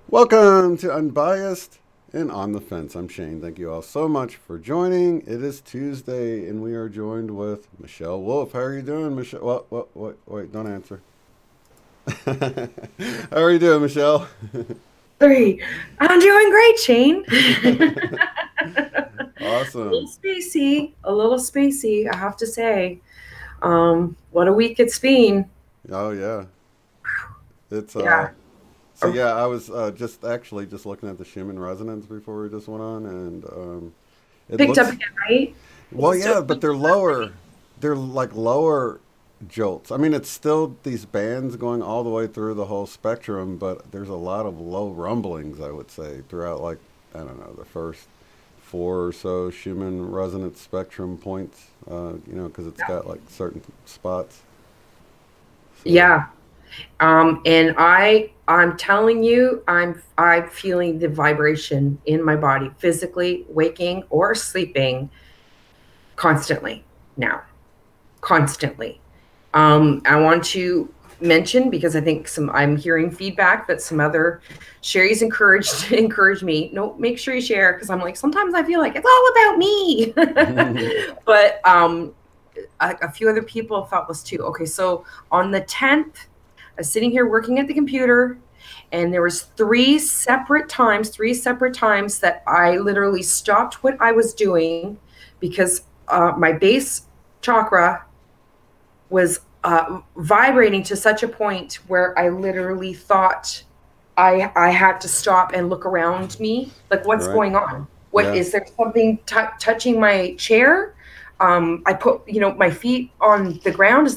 Welcome to Unbiased and On the Fence. I'm Shane. Thank you all so much for joining. It is Tuesday, and we are joined with Michelle Wolfe. How are you doing, Michelle? Wait, don't answer. How are you doing, Michelle? Three. I'm doing great, Shane. Awesome. A little spacey, I have to say. What a week it's been. Oh, yeah. It's, yeah. So yeah, I was just looking at the Schumann Resonance before we just went on, and it picked looks, up again, right? Well, yeah, but they're lower. They're like lower jolts. I mean, it's still these bands going all the way through the whole spectrum, but there's a lot of low rumblings, I would say, throughout, like, I don't know, the first 4 or so Schumann Resonance spectrum points. Because it's got like certain spots. So. Yeah. And I'm telling you, I'm feeling the vibration in my body, physically, waking or sleeping, constantly now, constantly. I want to mention, because I think I'm hearing feedback that some other Sherry's encouraged me. No, make sure you share, because I'm like, sometimes I feel like it's all about me. But a few other people felt this too. Okay, so on the 10th, I was sitting here working at the computer, and there was three separate times that I literally stopped what I was doing, because my base chakra was vibrating to such a point where I literally thought I had to stop and look around me, like, what's going on? Is there something touching my chair? I put, my feet on the ground. Is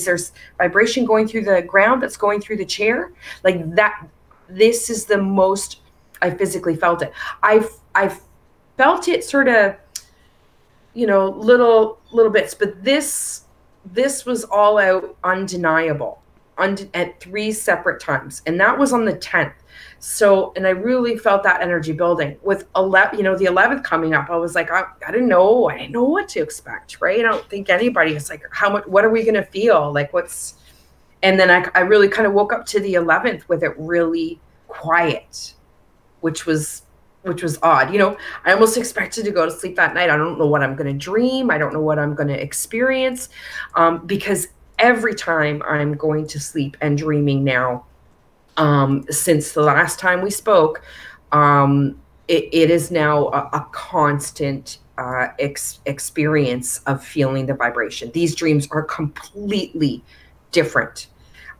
there vibration going through the ground that's going through the chair? Like that, this is the most I physically felt it. I felt it sort of, little bits, but this was all out, undeniable, at 3 separate times. And that was on the 10th. So, and I really felt that energy building with the 11th coming up. I was like, I didn't know what to expect, right? I don't think anybody is like, what are we going to feel? Like, and then I really kind of woke up to the 11th with it really quiet, which was odd. I almost expected to go to sleep that night. I don't know what I'm going to dream. I don't know what I'm going to experience, because every time I'm going to sleep and dreaming now, since the last time we spoke, it is now a constant experience of feeling the vibration. These dreams are completely different.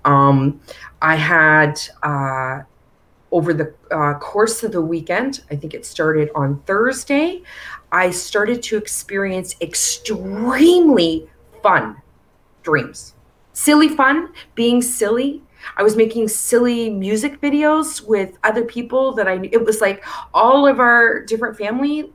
I had over the course of the weekend, I think it started on Thursday, I started to experience extremely fun dreams. Silly fun, being silly. I was making silly music videos with other people that I knew. It was like all of our different family,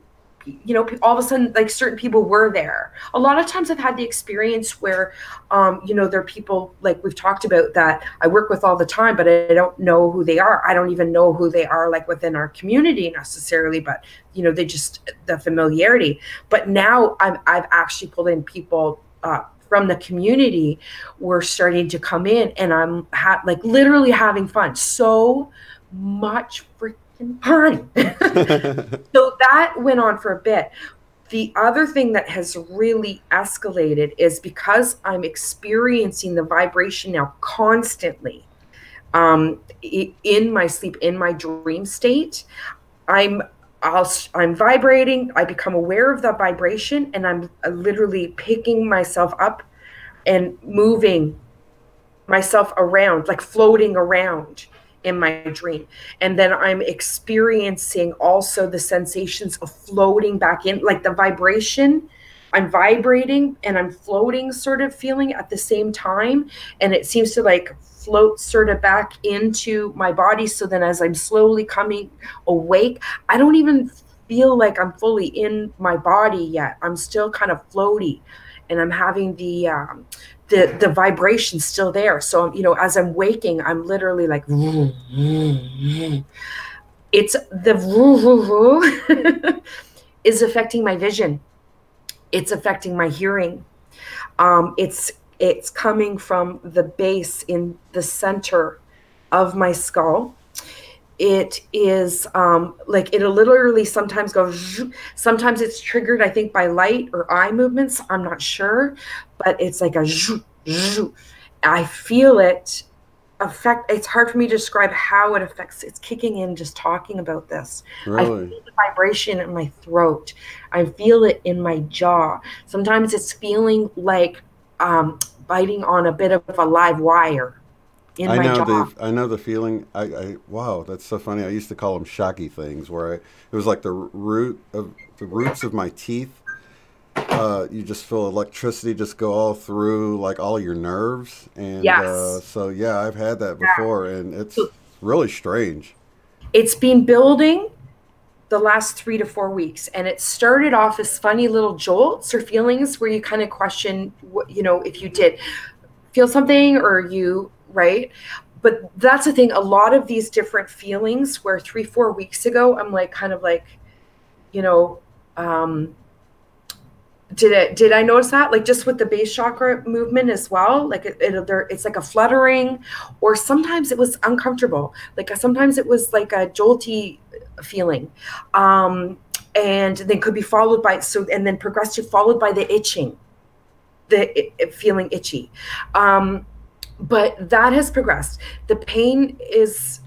all of a sudden, like, certain people were there. A lot of times I've had the experience where, there are people, like we've talked about, that I work with all the time, but I don't know who they are. I don't even know who they are, like, within our community necessarily, but, they just, the familiarity. But now I've actually pulled in people, from the community were starting to come in, and I'm literally having fun. So much freaking fun. So that went on for a bit. The other thing that has really escalated is because I'm experiencing the vibration now constantly, in my sleep, in my dream state, I'm vibrating. I become aware of the vibration, and I'm literally picking myself up and moving myself around, like floating around in my dream. And then I'm experiencing also the sensations of floating back in, like the vibration I'm vibrating and I'm floating sort of feeling at the same time. And it seems to like float sort of back into my body. So then as I'm slowly coming awake, I don't even feel like I'm fully in my body yet. I'm still kind of floaty, and I'm having the vibration still there. So, you know, as I'm waking, I'm literally like, it's the is affecting my vision. It's affecting my hearing. It's coming from the base in the center of my skull. It is like it'll literally sometimes go, sometimes it's triggered, I think, by light or eye movements. I'm not sure, but it's like a, I feel it affect. It's hard for me to describe how it affects. It's kicking in just talking about this. Really? I feel the vibration in my throat. I feel it in my jaw. Sometimes it's feeling like biting on a bit of a live wire in my jaw. I know the feeling. Wow, that's so funny. I used to call them shocky things, where it was like the roots of my teeth. You just feel electricity just go all through like all your nerves, and Yes. so yeah, I've had that Yeah. before, and it's really strange. It's been building the last 3 to 4 weeks, and it started off as funny little jolts or feelings where you kind of question what, you know, if you did feel something or you, right? But that's the thing, a lot of these different feelings where 3 4 weeks ago I'm like kind of like, you know, did I notice that, like just with the base chakra movement as well, like it's like a fluttering, or sometimes it was uncomfortable, like sometimes it was like a jolty feeling, and then could be followed by, so and then progressive followed by the itching, feeling itchy, but that has progressed. The pain is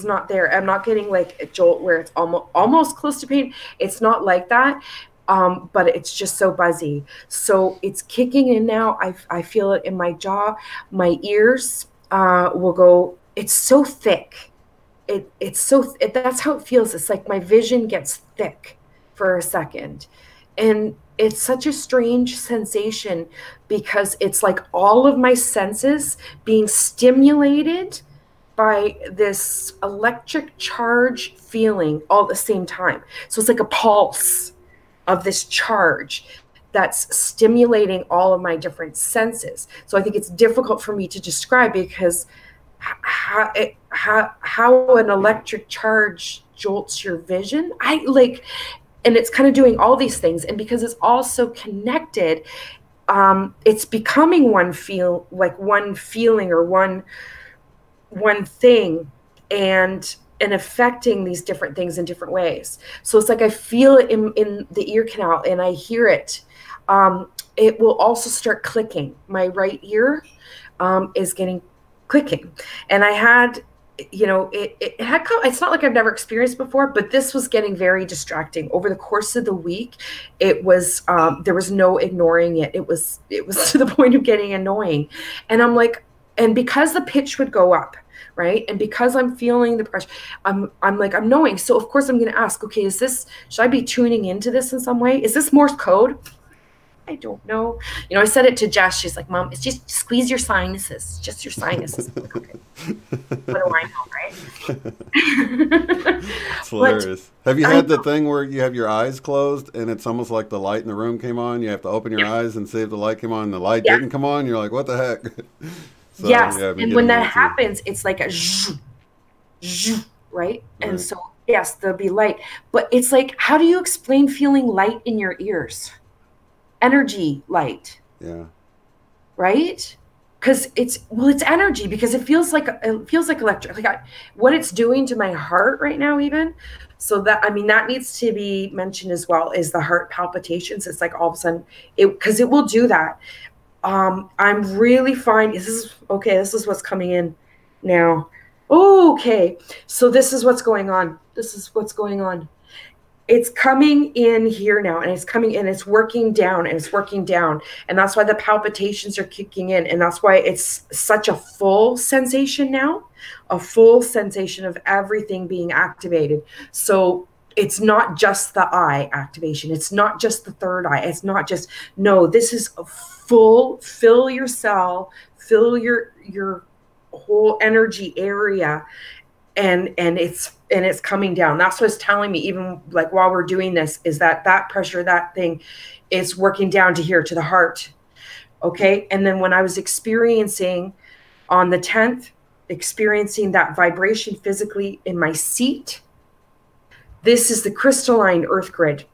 not there. I'm not getting like a jolt where it's almost close to pain. It's not like that. But it's just so buzzy. So it's kicking in now. I feel it in my jaw. My ears will go, it's so thick. That's how it feels. It's like my vision gets thick for a second. And it's such a strange sensation because it's like all of my senses being stimulated by this electric charge feeling all at the same time. So it's like a pulse of this charge that's stimulating all of my different senses. So I think it's difficult for me to describe because how an electric charge jolts your vision. And it's kind of doing all these things. And because it's all so connected, it's becoming one feeling or one thing, and affecting these different things in different ways. So it's like I feel it in the ear canal and I hear it. It will also start clicking. My right ear is getting clicking. And I had, you know, it's not like I've never experienced before, but this was getting very distracting. Over the course of the week, it was, there was no ignoring it. It was to the point of getting annoying. And I'm like, and because the pitch would go up, right? And because I'm feeling the pressure, I'm knowing. So of course I'm going to ask, okay, should I be tuning into this in some way? Is this Morse code? I don't know. You know, I said it to Jess. She's like, Mom, it's just squeeze your sinuses, just your sinuses. Okay. What do I know, right? It's hilarious. Have you had the thing where you have your eyes closed and it's almost like the light in the room came on? You have to open your eyes and see if the light came on and the light didn't come on. You're like, what the heck? So, yes. Yeah, and when that happens, it's like a zhoo, right? And so, yes, there'll be light. But it's like, how do you explain feeling light in your ears? Energy light. Yeah. Right? Because it's energy, because it feels like electric, like what it's doing to my heart right now even. So that, I mean, that needs to be mentioned as well, is the heart palpitations. It's like all of a sudden because it will do that. I'm really fine. This is what's coming in now. Okay. So this is what's going on. It's coming in here now, and it's coming in, it's working down, and it's working down. And that's why the palpitations are kicking in. And that's why it's such a full sensation now, a full sensation of everything being activated. So it's not just the eye activation. It's not just the third eye. It's not just, no, this is a full, fill your cell, fill your whole energy area, and it's coming down. That's what's telling me, even like while we're doing this, is that pressure, that thing is working down to here, to the heart. Okay. And then when I was experiencing on the 10th, experiencing that vibration physically in my seat, this is the crystalline earth grid.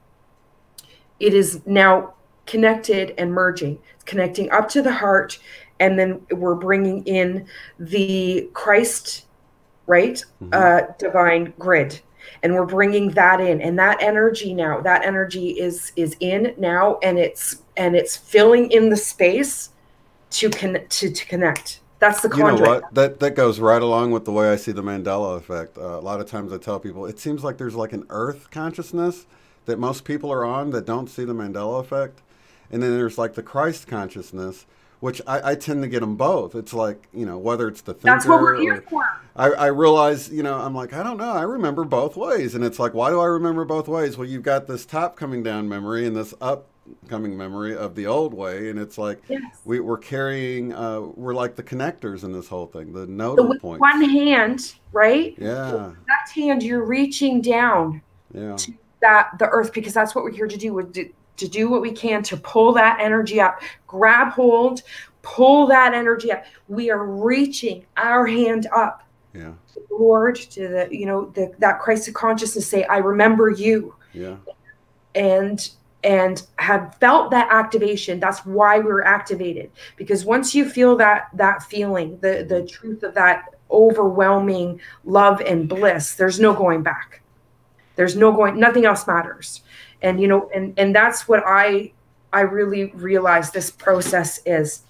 It is now connected and merging. It's connecting up to the heart, and then we're bringing in the Christ, right? Divine grid. And we're bringing that in, and that energy now, that energy is in now, and it's filling in the space to connect. That's the conduit. You know what? That goes right along with the way I see the Mandela effect. A lot of times I tell people, it seems like there's like an earth consciousness that most people are on that don't see the Mandela effect. And then there's like the Christ consciousness, which I tend to get them both. It's like, you know, whether it's the thinker. That's what we're here for. I realize, you know, I'm like, I don't know. I remember both ways. And it's like, why do I remember both ways? Well, you've got this top coming down memory and this upcoming memory of the old way. And it's like, yes, we're carrying, we're like the connectors in this whole thing, the nodal points. One hand, right? Yeah. So that hand, you're reaching down to the earth, because that's what we're here to do. To do what we can to pull that energy up, grab hold, pull that energy up. We are reaching our hand up. Yeah. To the Lord, to the, you know, that Christ of consciousness, say, I remember you. Yeah. And have felt that activation. That's why we're activated. Because once you feel that feeling, the truth of that overwhelming love and bliss, there's no going back. There's no going, nothing else matters. And, you know, and that's what I really realize this process is.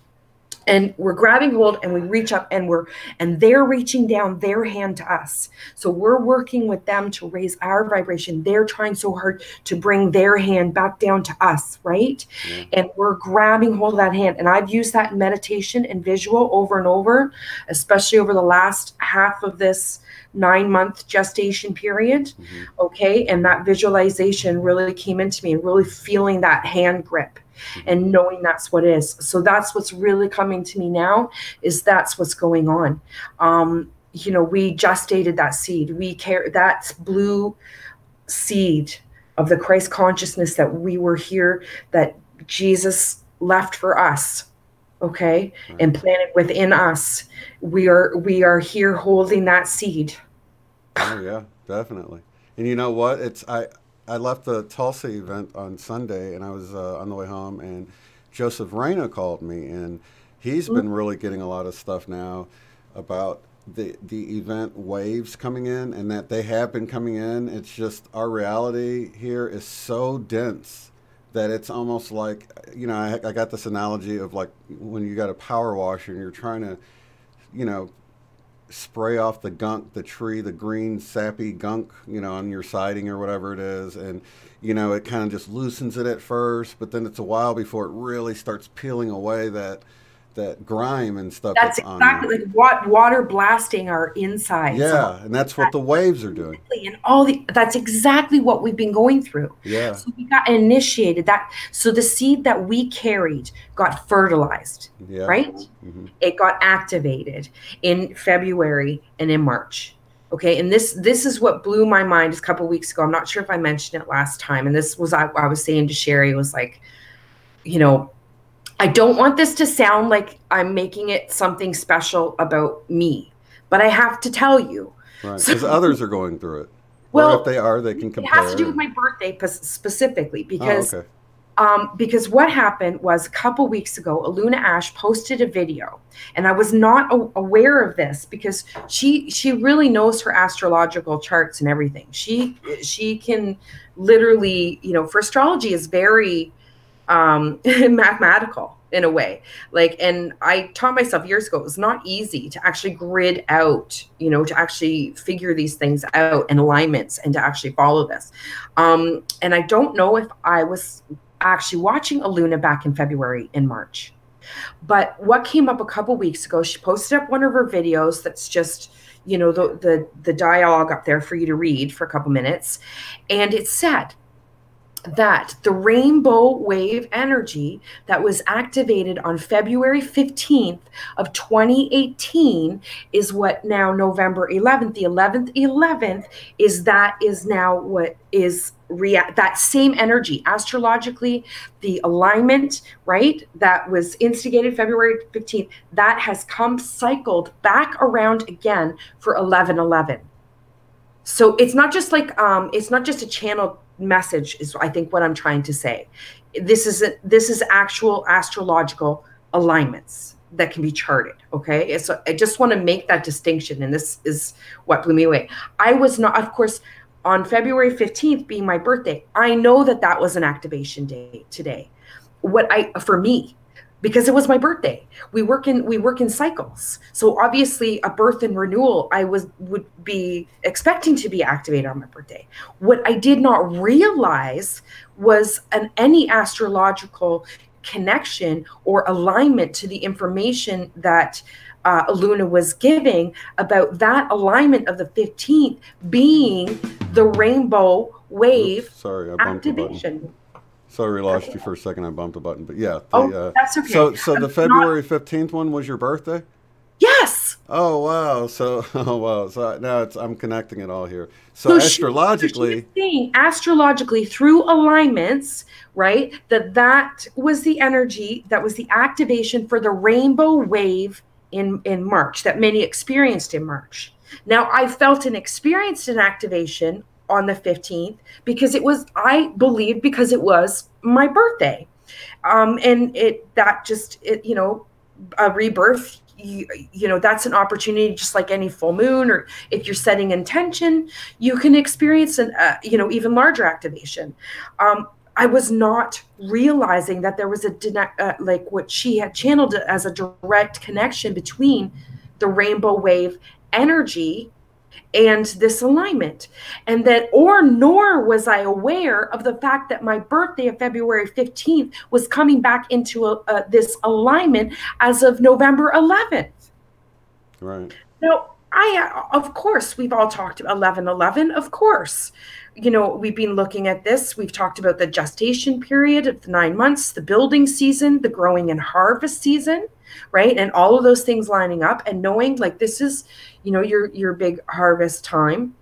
And we're grabbing hold, and we reach up, and they're reaching down their hand to us. So we're working with them to raise our vibration. They're trying so hard to bring their hand back down to us, right? Yeah. And we're grabbing hold of that hand. And I've used that in meditation and visual over and over, especially over the last half of this 9-month gestation period. Okay. And that visualization really came into me, and really feeling that hand grip. And knowing that's what it is. So that's what's really coming to me now, is that's what's going on. You know, we gestated that seed. We care, that blue seed of the Christ consciousness that we were here, that Jesus left for us. Okay. Right. And planted within us. We are here holding that seed. Oh yeah, definitely. And you know what? I left the Tulsa event on Sunday, and I was on the way home, and Joseph Reyna called me, and he's been really getting a lot of stuff now about the event waves coming in, and that they have been coming in. It's just our reality here is so dense that it's almost like, you know, I got this analogy of like when you got a power washer and you're trying to, you know, spray off the gunk, the tree, the green sappy gunk, you know, on your siding or whatever it is. And, you know, it kind of just loosens it at first, but then it's a while before it really starts peeling away that grime and stuff. That's exactly like water blasting our insides. Yeah, and that's what the waves are doing. And that's exactly what we've been going through. Yeah. So we got initiated that. So the seed that we carried got fertilized, right? Mm-hmm. It got activated in February and in March. Okay. And this is what blew my mind a couple of weeks ago. I'm not sure if I mentioned it last time. And this was, I was saying to Sherry, it was like, you know, I don't want this to sound like I'm making it something special about me, but I have to tell you. Right, because others are going through it. Well, or if they are, they can compare. It has to do with my birthday specifically, because because what happened was a couple weeks ago, Aluna Ash posted a video, and I was not aware of this because she really knows her astrological charts and everything. She can literally, you know, for astrology is very mathematical in a way, like, and I taught myself years ago, it was not easy to actually grid out, you know, to actually figure these things out and alignments and to actually follow this. And I don't know if I was actually watching Aluna back in February and March, but what came up a couple weeks ago, she posted up one of her videos that's just, you know, the dialogue up there for you to read for a couple minutes. And it said that the rainbow wave energy that was activated on February 15th of 2018 is what now November 11th, the 11th is now what is that same energy astrologically, the alignment, right, that was instigated February 15th, that has come cycled back around again for 11/11. So it's not just like it's not just a channel message is I think what I'm trying to say. This is actual astrological alignments that can be charted. Okay. So I just want to make that distinction. And this is what blew me away. I was not, of course, on February 15th being my birthday, I know that that was an activation day today. For me, because it was my birthday. We work in cycles. So obviously a birth and renewal would be expecting to be activated on my birthday. What I did not realize was any astrological connection or alignment to the information that Luna was giving about that alignment of the 15th being the rainbow wave. Oops, sorry, I bumped activation. Sorry, we lost you for a second. I bumped a button, but yeah. That's okay. So the February 15th one was your birthday? Yes. Oh wow. So now I'm connecting it all here. So astrologically, astrologically through alignments, right? That was the energy, that was the activation for the rainbow wave in March that many experienced in March. Now I felt and experienced an activation on the 15th because I believed because it was my birthday. And you know, a rebirth, you know, that's an opportunity just like any full moon, or if you're setting intention, you can experience an, you know, even larger activation. I was not realizing that there was like what she had channeled as a direct connection between the rainbow wave energy and this alignment, and nor was I aware of the fact that my birthday of February 15th was coming back into this alignment as of November 11th. Right. Now, of course, we've all talked about 11/11. Of course, you know, we've been looking at this. We've talked about the gestation period of the 9 months, the building season, the growing and harvest season, right? And all of those things lining up and knowing like this is, you know, your big harvest time.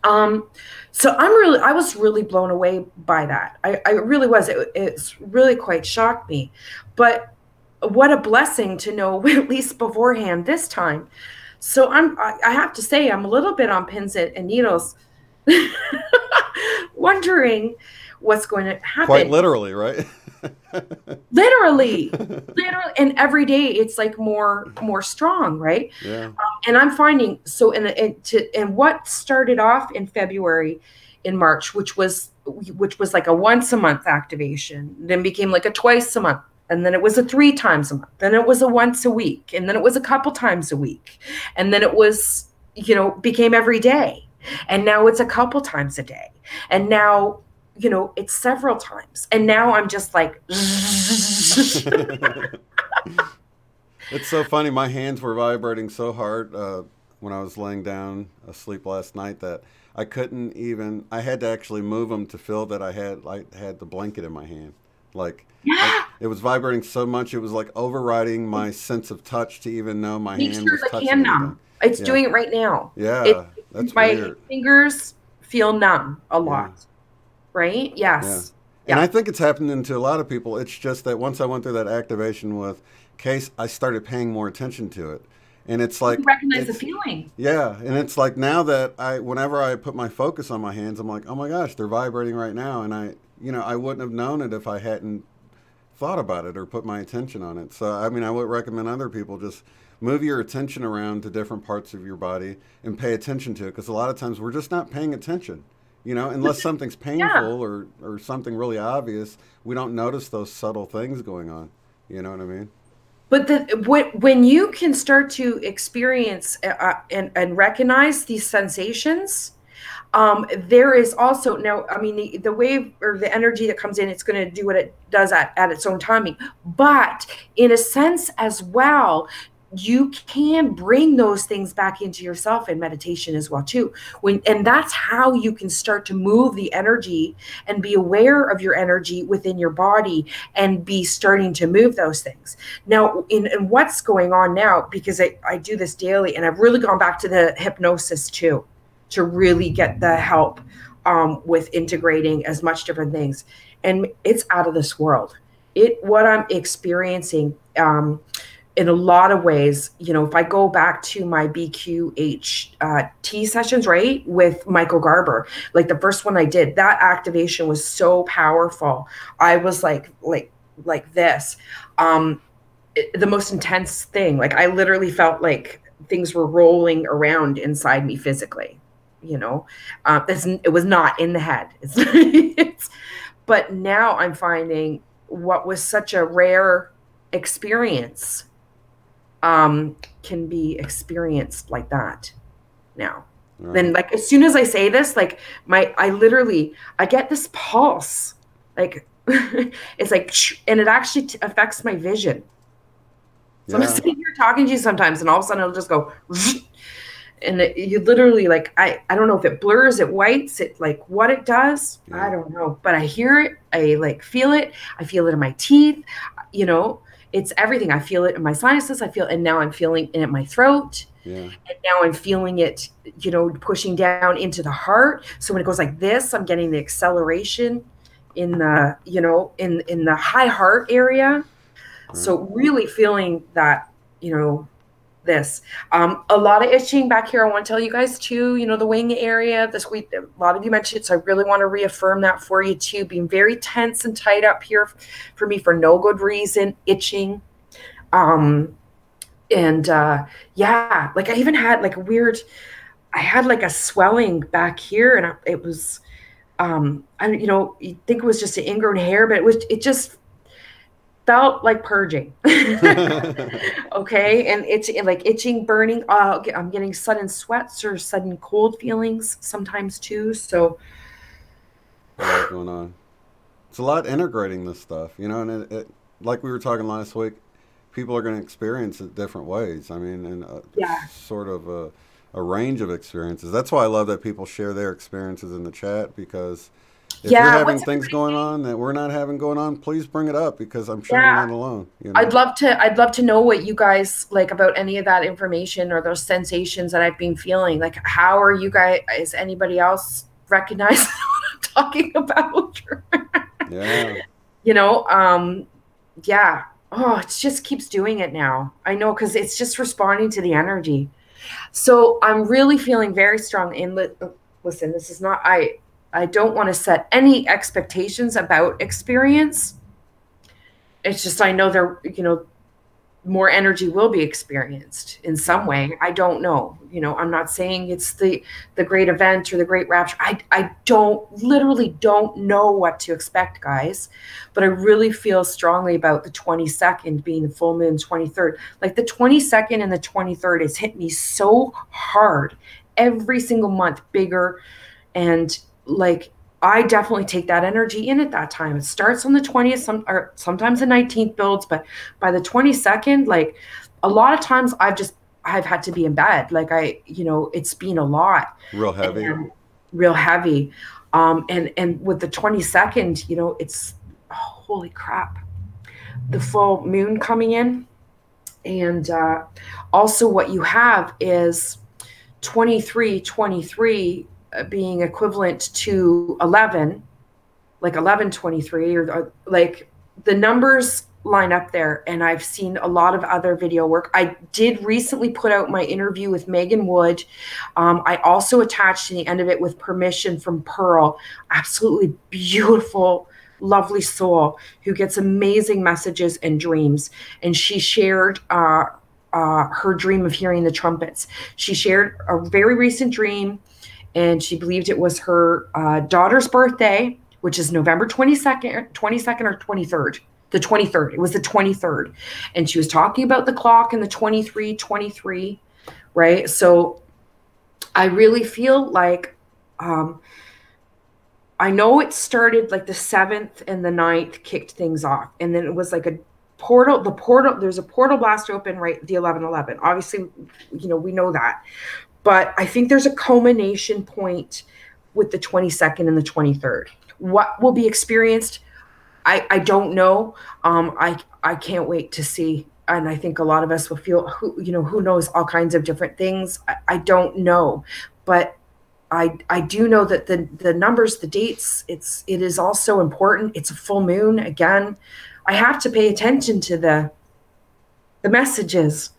So I was really blown away by that. I really was. It's really quite shocked me. But what a blessing to know at least beforehand this time. So I have to say I'm a little bit on pins and needles, wondering what's going to happen. Quite literally, right? literally, and every day it's like more strong, right? Yeah. And I'm finding so, and what started off in February, in March, which was like a once a month activation, then became like a twice a month. And then it was a 3 times a month. Then it was a once a week. And then it was a couple times a week. And then it was, you know, became every day. And now it's a couple times a day. And now, you know, it's several times. And now I'm just like. It's so funny. My hands were vibrating so hard when I was laying down asleep last night that I couldn't even, I had to actually move them to feel that I had the blanket in my hand. Like, it was vibrating so much, it was like overriding my sense of touch to even know my hand was touching hand numb. It's doing it right now. Yeah, that's my weird. Fingers feel numb a lot, right? Yes. Yeah. And I think it's happening to a lot of people. It's just that once I went through that activation with Case, I started paying more attention to it. And it's like you recognize the feeling. Yeah, and it's like now that whenever I put my focus on my hands, I'm like, oh my gosh, they're vibrating right now, and I wouldn't have known it if I hadn't thought about it or put my attention on it. So I mean, I would recommend other people just move your attention around to different parts of your body and pay attention to it, because a lot of times we're just not paying attention. You know, unless something's painful or something really obvious, we don't notice those subtle things going on. You know what I mean? But when you can start to experience and recognize these sensations, there is also now, I mean, the wave or the energy that comes in, it's going to do what it does at its own timing. But in a sense as well, you can bring those things back into yourself in meditation as well too. And that's how you can start to move the energy and be aware of your energy within your body and be starting to move those things. Now, in what's going on now, because I do this daily, and I've really gone back to the hypnosis too, to really get the help with integrating as much different things. And it's out of this world. What I'm experiencing, in a lot of ways, if I go back to my BQHT sessions, right, with Michael Garber, like the first one I did, that activation was so powerful. I was like this, the most intense thing. Like I literally felt like things were rolling around inside me physically. It was not in the head. But now I'm finding what was such a rare experience can be experienced like that now. Right. Then like as soon as I say this, like I get this pulse, like it's like, and it actually affects my vision. So I'm sitting here talking to you sometimes, and all of a sudden it'll just go, and you literally like, I don't know if it blurs, it whites, it like what it does, I don't know, but I hear it, I like feel it, I feel it in my teeth, it's everything. I feel it in my sinuses. And now I'm feeling it in my throat. Yeah. And now I'm feeling it, pushing down into the heart. So when it goes like this, I'm getting the acceleration in the, in the high heart area. Right. So really feeling that, this. A lot of itching back here. I want to tell you guys too, the wing area, a lot of you mentioned it. So I really want to reaffirm that for you too, being very tense and tight up here for me for no good reason, itching. Like I even had like I had like a swelling back here, and it was, you think it was just an ingrown hair, but it just felt like purging. Okay. And it's like itching, burning. I'm getting sudden sweats or sudden cold feelings sometimes too. So what's going on? It's a lot integrating this stuff, and it like we were talking last week, people are going to experience it different ways. I mean, and sort of a range of experiences. That's why I love that people share their experiences in the chat, because if you're having things going on that we're not having going on, please bring it up, because I'm sure you're not alone. I'd love to know what you guys like about any of that information or those sensations that I've been feeling. Like, how are you guys? Is anybody else recognize what I'm talking about? Oh, it just keeps doing it now. I know, because it's just responding to the energy. So I'm really feeling very strong. And listen, this is not I don't want to set any expectations about experience. It's just, I know there, more energy will be experienced in some way. I don't know. I'm not saying it's the great event or the great rapture. I literally don't know what to expect, guys. But I really feel strongly about the 22nd being the full moon, 23rd. Like the 22nd and the 23rd has hit me so hard every single month, bigger. And like, I definitely take that energy in at that time. It starts on the 20th, or sometimes the 19th builds, but by the 22nd, like a lot of times I've had to be in bed. Like it's been a lot. Real heavy. And with the 22nd, it's, holy crap, the full moon coming in. And also what you have is 23 being equivalent to 11, like 1123, or like the numbers line up there. And I've seen a lot of other video work. I did recently put out my interview with Megan Wood. I also attached to the end of it, with permission from Pearl, absolutely beautiful, lovely soul who gets amazing messages and dreams. And she shared her dream of hearing the trumpets. She shared a very recent dream, and she believed it was her daughter's birthday, which is November 22nd or 23rd. The 23rd. It was the 23rd. And she was talking about the clock and the 23, right? So I really feel like, I know it started like the 7th and the 9th kicked things off. And then it was like there's a portal blast open right the 11:11. Obviously, we know that. But I think there's a culmination point with the 22nd and the 23rd. What will be experienced, I don't know. I can't wait to see. And I think a lot of us will feel, who knows, all kinds of different things. I don't know. But I do know that the numbers, the dates, it is also important. It's a full moon. Again, I have to pay attention to the messages.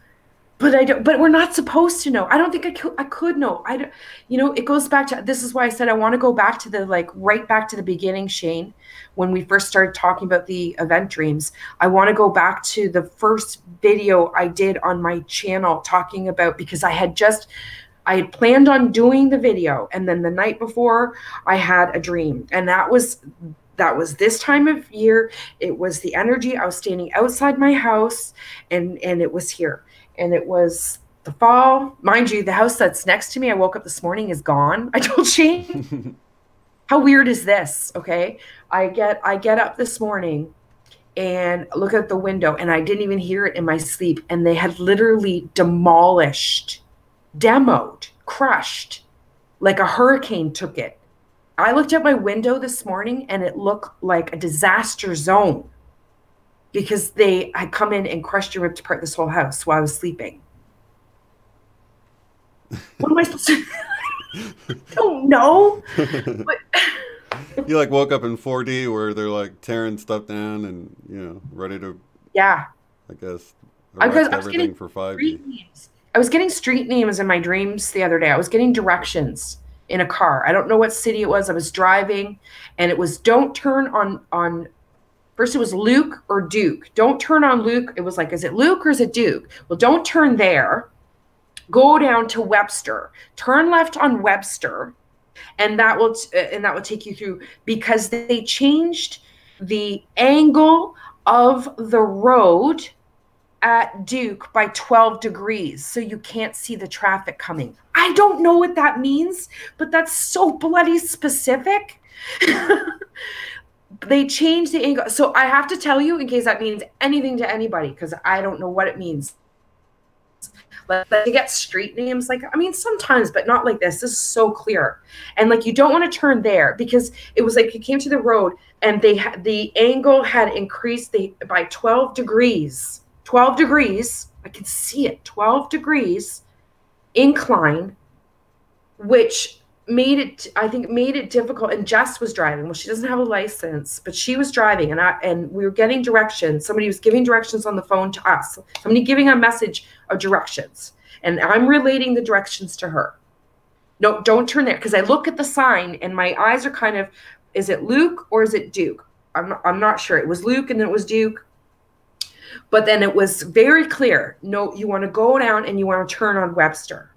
But I don't. But we're not supposed to know. I don't think I could know. I don't. It goes back to. This is why I said I want to go back to right back to the beginning, Shane, when we first started talking about the event dreams. I want to go back to the first video I did on my channel talking about, because I had planned on doing the video, and then the night before I had a dream, and that was this time of year. It was the energy. I was standing outside my house, and it was here. And it was the fall. Mind you, the house that's next to me, I woke up this morning, is gone. I told Shane, how weird is this? Okay. I get up this morning and look out the window, and I didn't even hear it in my sleep. And they had literally demoed, crushed, like a hurricane took it. I looked out my window this morning and it looked like a disaster zone, because they had come in and crushed and ripped apart this whole house while I was sleeping. What am I supposed to I don't know. But you woke up in 4D where they're tearing stuff down and ready to, yeah, I guess, because erect everything for 5D. I was getting street names in my dreams the other day. I was getting directions in a car. I don't know what city it was. I was driving, and it was, don't turn on first it was Luke or Duke. Don't turn on Luke. It was is it Luke or is it Duke? Well, don't turn there. Go down to Webster. Turn left on Webster, and that will take you through, because they changed the angle of the road at Duke by 12 degrees, so you can't see the traffic coming. I don't know what that means, but that's so bloody specific. They changed the angle. So I have to tell you, in case that means anything to anybody, because I don't know what it means. They get street names, sometimes, but not like this. This is so clear. And you don't want to turn there, because it was you came to the road and the angle had increased by 12 degrees. 12 degrees. I can see it. 12 degrees incline, which made it difficult. And Jess was driving. Well, she doesn't have a license, but she was driving, and we were getting directions. Somebody was giving directions on the phone to us. Somebody giving a message of directions, and I'm relating the directions to her. No, don't turn there, because I look at the sign and my eyes are kind of, is it Luke or is it Duke? I'm not sure. It was Luke and then it was Duke. But then it was very clear. No, you want to go down and you want to turn on Webster,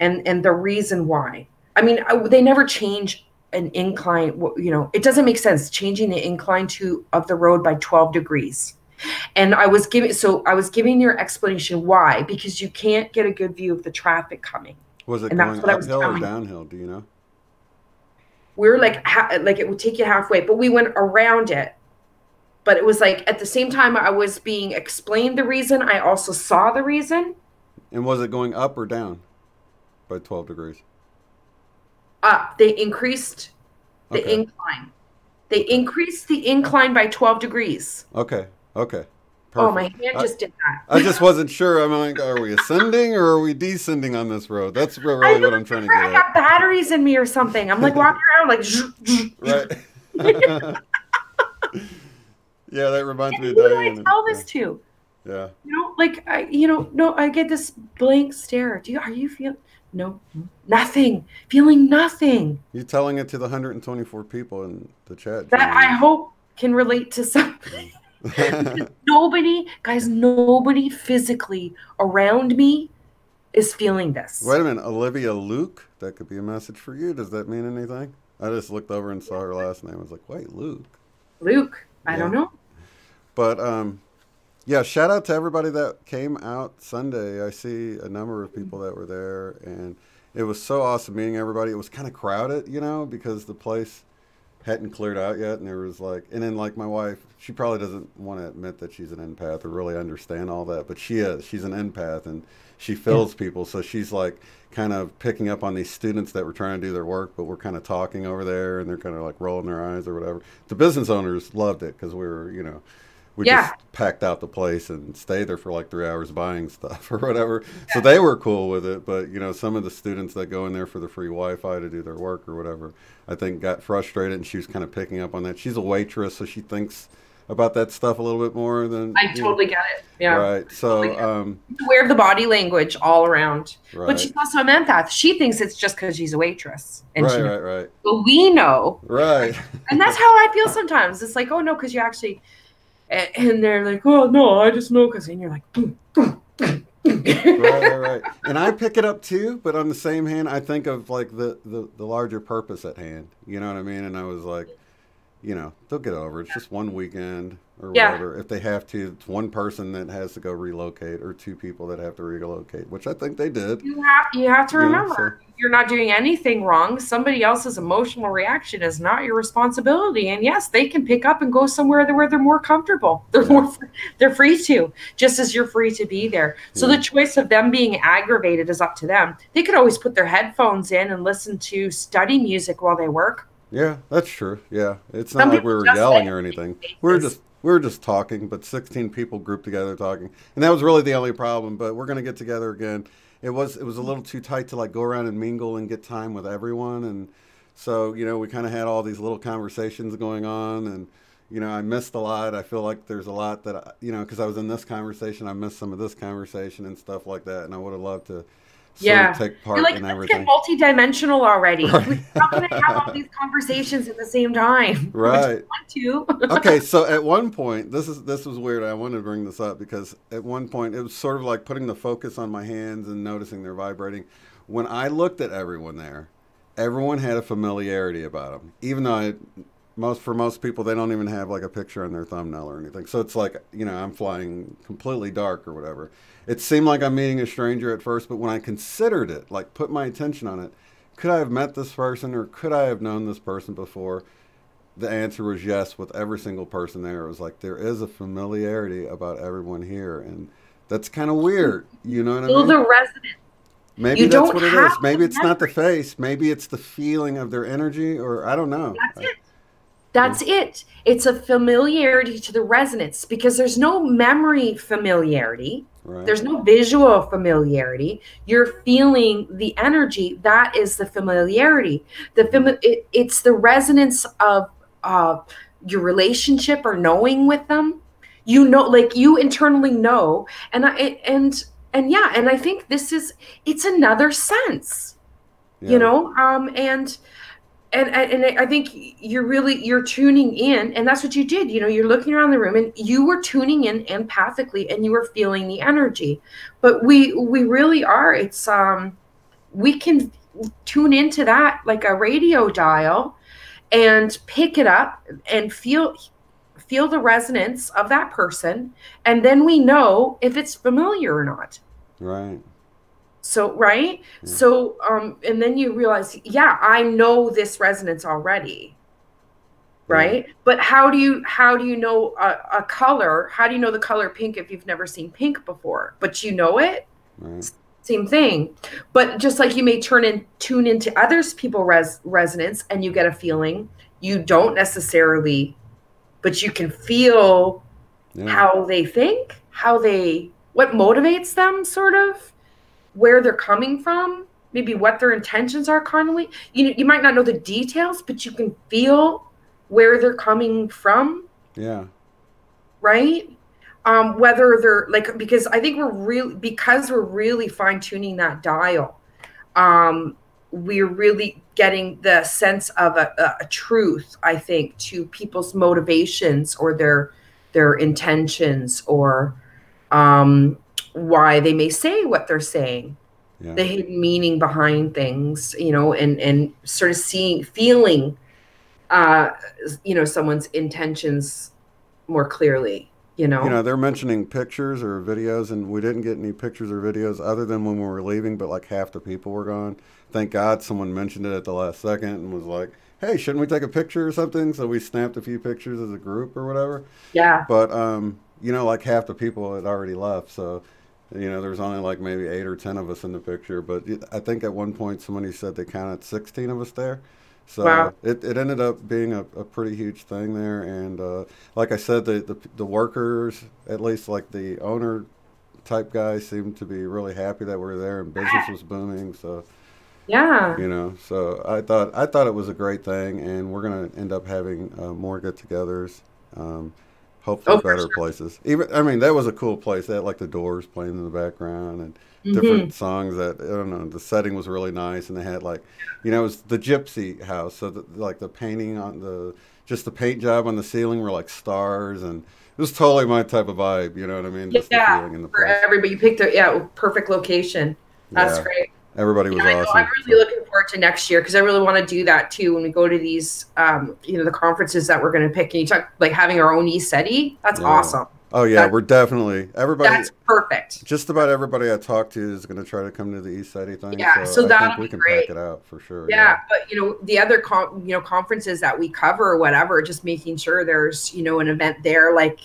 and the reason why. They never change an incline. It doesn't make sense changing the incline of the road by 12 degrees. And I was giving your explanation why, because you can't get a good view of the traffic coming. Was it going uphill or downhill? Do you know? We're it would take you halfway, but we went around it. But it was at the same time I was being explained the reason, I also saw the reason. And was it going up or down by 12 degrees? Up. They increased the incline. They increased the incline by 12 degrees. Okay. Perfect. Oh, my hand just did that. I just wasn't sure. I'm are we ascending or are we descending on this road? That's really what I'm trying to get at. I got batteries in me or something. I'm walking around right. Yeah, that reminds me of Diane. Who do I tell this to? Yeah. I get this blank stare. Are you feeling? No, nothing. Feeling nothing. You're telling it to the 124 people in the chat. That I hope can relate to something. Nobody physically around me is feeling this. Wait a minute, Olivia Luke? That could be a message for you. Does that mean anything? I just looked over and saw her last name. I was like, wait, Luke. Luke. I don't know. But, yeah, shout out to everybody that came out Sunday. I see a number of people that were there, and it was so awesome meeting everybody. It was kind of crowded, because the place hadn't cleared out yet, and there was like, and then like my wife, she probably doesn't want to admit that she's an empath or really understand all that, but she is. She's an empath, and she Yeah. feels people. So she's like kind of picking up on these students that were trying to do their work, but we're kind of talking over there, and they're kind of like rolling their eyes or whatever. The business owners loved it because we were, we Yeah. just packed out the place and stayed there for like 3 hours buying stuff or whatever. So they were cool with it. But, some of the students that go in there for the free Wi-Fi to do their work or whatever, I think got frustrated, and she was kind of picking up on that. She's a waitress, so she thinks about that stuff a little bit more than, I totally get it. Yeah. right. Totally So, get it. Aware of the body language all around. But right, she's also an empath. She thinks it's just because she's a waitress. And right, she knows. right, right, But we know. right. And that's how I feel sometimes. It's like, oh no, because you actually, and they're like, oh no, I just know because, and you're like, boom, boom, boom. Right. And I pick it up too, but on the same hand, I think of like the larger purpose at hand. You know what I mean? And I was like, they'll get over it. It's just one weekend or Yeah. whatever. If they have to, it's one person that has to go relocate or two people that have to relocate, which I think they did. You have to remember, So, you're not doing anything wrong. Somebody else's emotional reaction is not your responsibility. And yes, they can pick up and go somewhere where they're more comfortable. They're free to, just as you're free to be there. So yeah. the choice of them being aggravated is up to them. They could always put their headphones in and listen to study music while they work. Yeah, that's true. Yeah. It's not Some like people we were just yelling like or anything. faces. We were just talking, but 16 people grouped together talking. And that was really the only problem, but we're going to get together again. It was a little too tight to like go around and mingle and get time with everyone, and so, we kind of had all these little conversations going on, and I missed a lot. I feel like there's a lot that because I was in this conversation, I missed some of this conversation and stuff like that, and I would have loved to sort of take part You're like, in let's everything. get multidimensional already. Right. We're not going to have all these conversations at the same time. Right. We just want to. Okay, so at one point, this was weird. I wanted to bring this up because at one point it was sort of like putting the focus on my hands and noticing they're vibrating. When I looked at everyone there, everyone had a familiarity about them. Even though for most people, they don't even have like a picture on their thumbnail or anything. So it's like, I'm flying completely dark or whatever. It seemed like I'm meeting a stranger at first, but when I considered it, like put my attention on it, could I have met this person or could I have known this person before? The answer was yes with every single person there. It was like there is a familiarity about everyone here, and that's kind of weird. You know what I Feel mean? the resonance. Maybe You that's don't what it have is. Maybe it's not the memory. face. Maybe it's the feeling of their energy, or I don't know. That's it. That's it. It's a familiarity to the resonance because there's no memory familiarity. Right. There's no visual familiarity. You're feeling the energy. That is the familiarity. It's the resonance of your relationship or knowing with them. Like you internally know, and I think it's another sense, Yeah. and I think you're tuning in, and that's what you did. You're looking around the room, and you were tuning in empathically, and you were feeling the energy. But we really are. It's we can tune into that like a radio dial, and pick it up and feel the resonance of that person, and then we know if it's familiar or not. Right. So, right? Yeah. So, and then you realize, yeah, I know this resonance already, right? Yeah. But how do you know a color? How do you know the color pink if you've never seen pink before? But you know it? Right. Same thing. But just like you may tune into others people's resonance and you get a feeling, you don't necessarily, but you can feel how they think, what motivates them, sort of, where they're coming from, maybe what their intentions are carnally. You might not know the details, but you can feel where they're coming from. Yeah. Right? Whether they're like, because I think we're really fine tuning that dial. We're really getting the sense of a truth, I think, to people's motivations or their intentions, or why they may say what they're saying, the hidden meaning behind things, and sort of feeling, someone's intentions more clearly. They're mentioning pictures or videos, and we didn't get any pictures or videos other than when we were leaving, but like half the people were gone. Thank God someone mentioned it at the last second and was like, hey, shouldn't we take a picture or something? So we snapped a few pictures as a group or whatever. Yeah. But you know, like half the people had already left, so you know, there was only like maybe 8 or 10 of us in the picture. But I think at one point somebody said they counted 16 of us there. So Wow. it ended up being a pretty huge thing there, and like I said, the workers, at least like the owner type guys, seemed to be really happy that we were there, and business was booming. So Yeah. you know, so I thought it was a great thing, and we're gonna end up having more get-togethers. Um, Hopefully Oh, for better sure. places. Even I mean, that was a cool place. They had like the Doors playing in the background and different Hmm. songs. That I don't know. The setting was really nice, and they had like, you know, it was the Gypsy house. So like the painting on the just the paint job on the ceiling were like stars, and it was totally my type of vibe. You know what I mean? Just the Yeah. feeling in the For place. everybody, you picked a perfect location. That's Yeah, great. everybody Yeah, was I know. I'm awesome. really So looking forward to next year because I really want to do that too. When we go to these, the conferences that we're going to pick, and you talk like having our own e-SETI. That's yeah. awesome. Oh yeah, That we're definitely everybody. that's perfect. Just about everybody I talk to is going to try to come to the East Side thing, Yeah, so so I think that'll we be can pack great. it out for sure. Yeah. Yeah, but the other conferences that we cover or whatever, just making sure there's an event there, like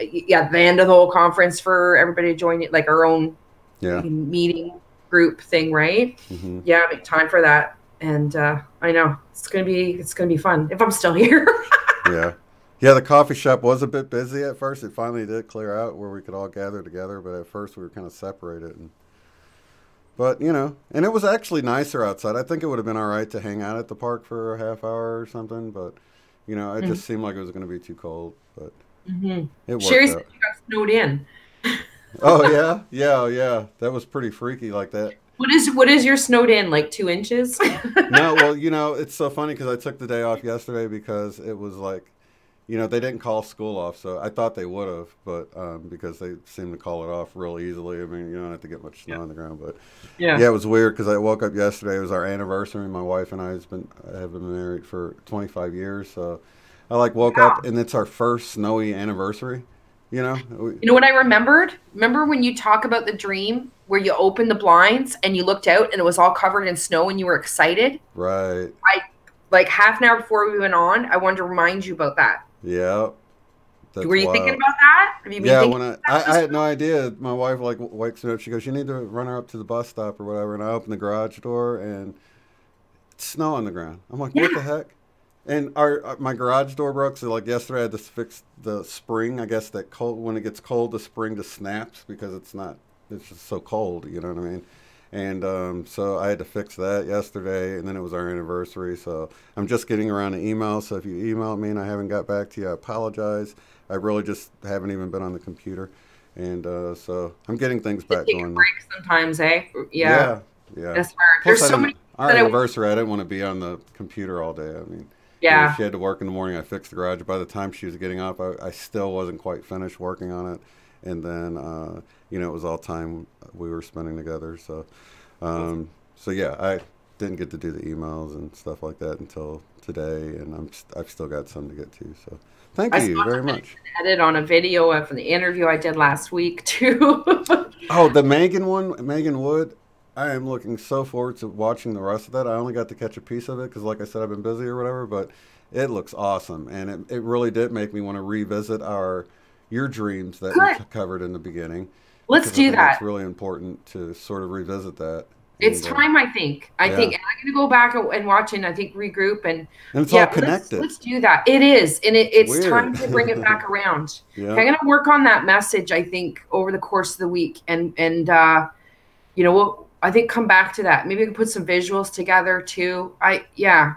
yeah, the end of the whole conference for everybody to join it, like our own Yeah. meeting group thing, right? Hmm. Yeah, make time for that. And I know it's gonna be fun if I'm still here. Yeah. Yeah, the coffee shop was a bit busy at first. It finally did clear out where we could all gather together, but at first we were kind of separated. But, you know, and it was actually nicer outside. I think it would have been all right to hang out at the park for a half hour or something, but, you know, it just seemed like it was going to be too cold, but Mm-hmm. it Sherry worked said out. you got snowed in. Oh, yeah? Yeah, yeah. That was pretty freaky like that. What is your snowed in, like 2 inches? No, well, you know, it's so funny because I took the day off yesterday because it was like, you know, they didn't call school off, so I thought they would have, but because they seem to call it off real easily. I mean, you don't have to get much snow on the ground, but Yeah. yeah, it was weird because I woke up yesterday. It was our anniversary. My wife and I have been married for 25 years, so I like woke up Wow. and it's our first snowy anniversary. You know, You know what I remembered? Remember when you talk about the dream where you opened the blinds and you looked out and it was all covered in snow and you were excited? right? I like half an hour before we went on, I wanted to remind you about that. Yeah, that's Were you thinking wild. about that? Have you been Yeah, thinking when I, about I that I this had no idea. My wife like wakes me up. She goes, "You need to run her up to the bus stop or whatever." And I open the garage door and it's snow on the ground. I'm like, "What the Yeah. heck?" And my garage door broke. So like yesterday, I had to fix the spring. I guess that cold when it gets cold, the spring just snaps because it's not. It's just so cold. You know what I mean? And so I had to fix that yesterday, and then it was our anniversary. So I'm just getting around to email. So if you emailed me and I haven't got back to you, I apologize. I really just haven't even been on the computer, and so I'm getting things To back take a going. break sometimes, eh? Yeah. Yeah, yeah. That's hard. Plus, There's I so didn't. many Our that I anniversary, I didn't want to be on the computer all day. I mean, you know, yeah. she had to work in the morning. I fixed the garage. By the time she was getting up, I still wasn't quite finished working on it. And then, you know, it was all time we were spending together. So yeah, I didn't get to do the emails and stuff like that until today, and I've still got some to get to. So thank I still you have very to finish much. an edit on a video of the interview I did last week too. Oh, the Megan one, Megan Wood. I am looking so forward to watching the rest of that. I only got to catch a piece of it because, like I said, I've been busy or whatever. But it looks awesome, and it really did make me want to revisit your dreams that we Good. covered in the beginning Let's because I do think it's that. really important to sort of revisit that. It's And time, I think. I yeah, think and I'm gonna go back and watch and I think regroup and and it's all yeah, let's connected. let's do that. It is, and It's it's weird. time to bring it back around. Yeah. Okay, I'm gonna work on that message, I think, over the course of the week, and we'll I think come back to that. Maybe we can put some visuals together too. Yeah,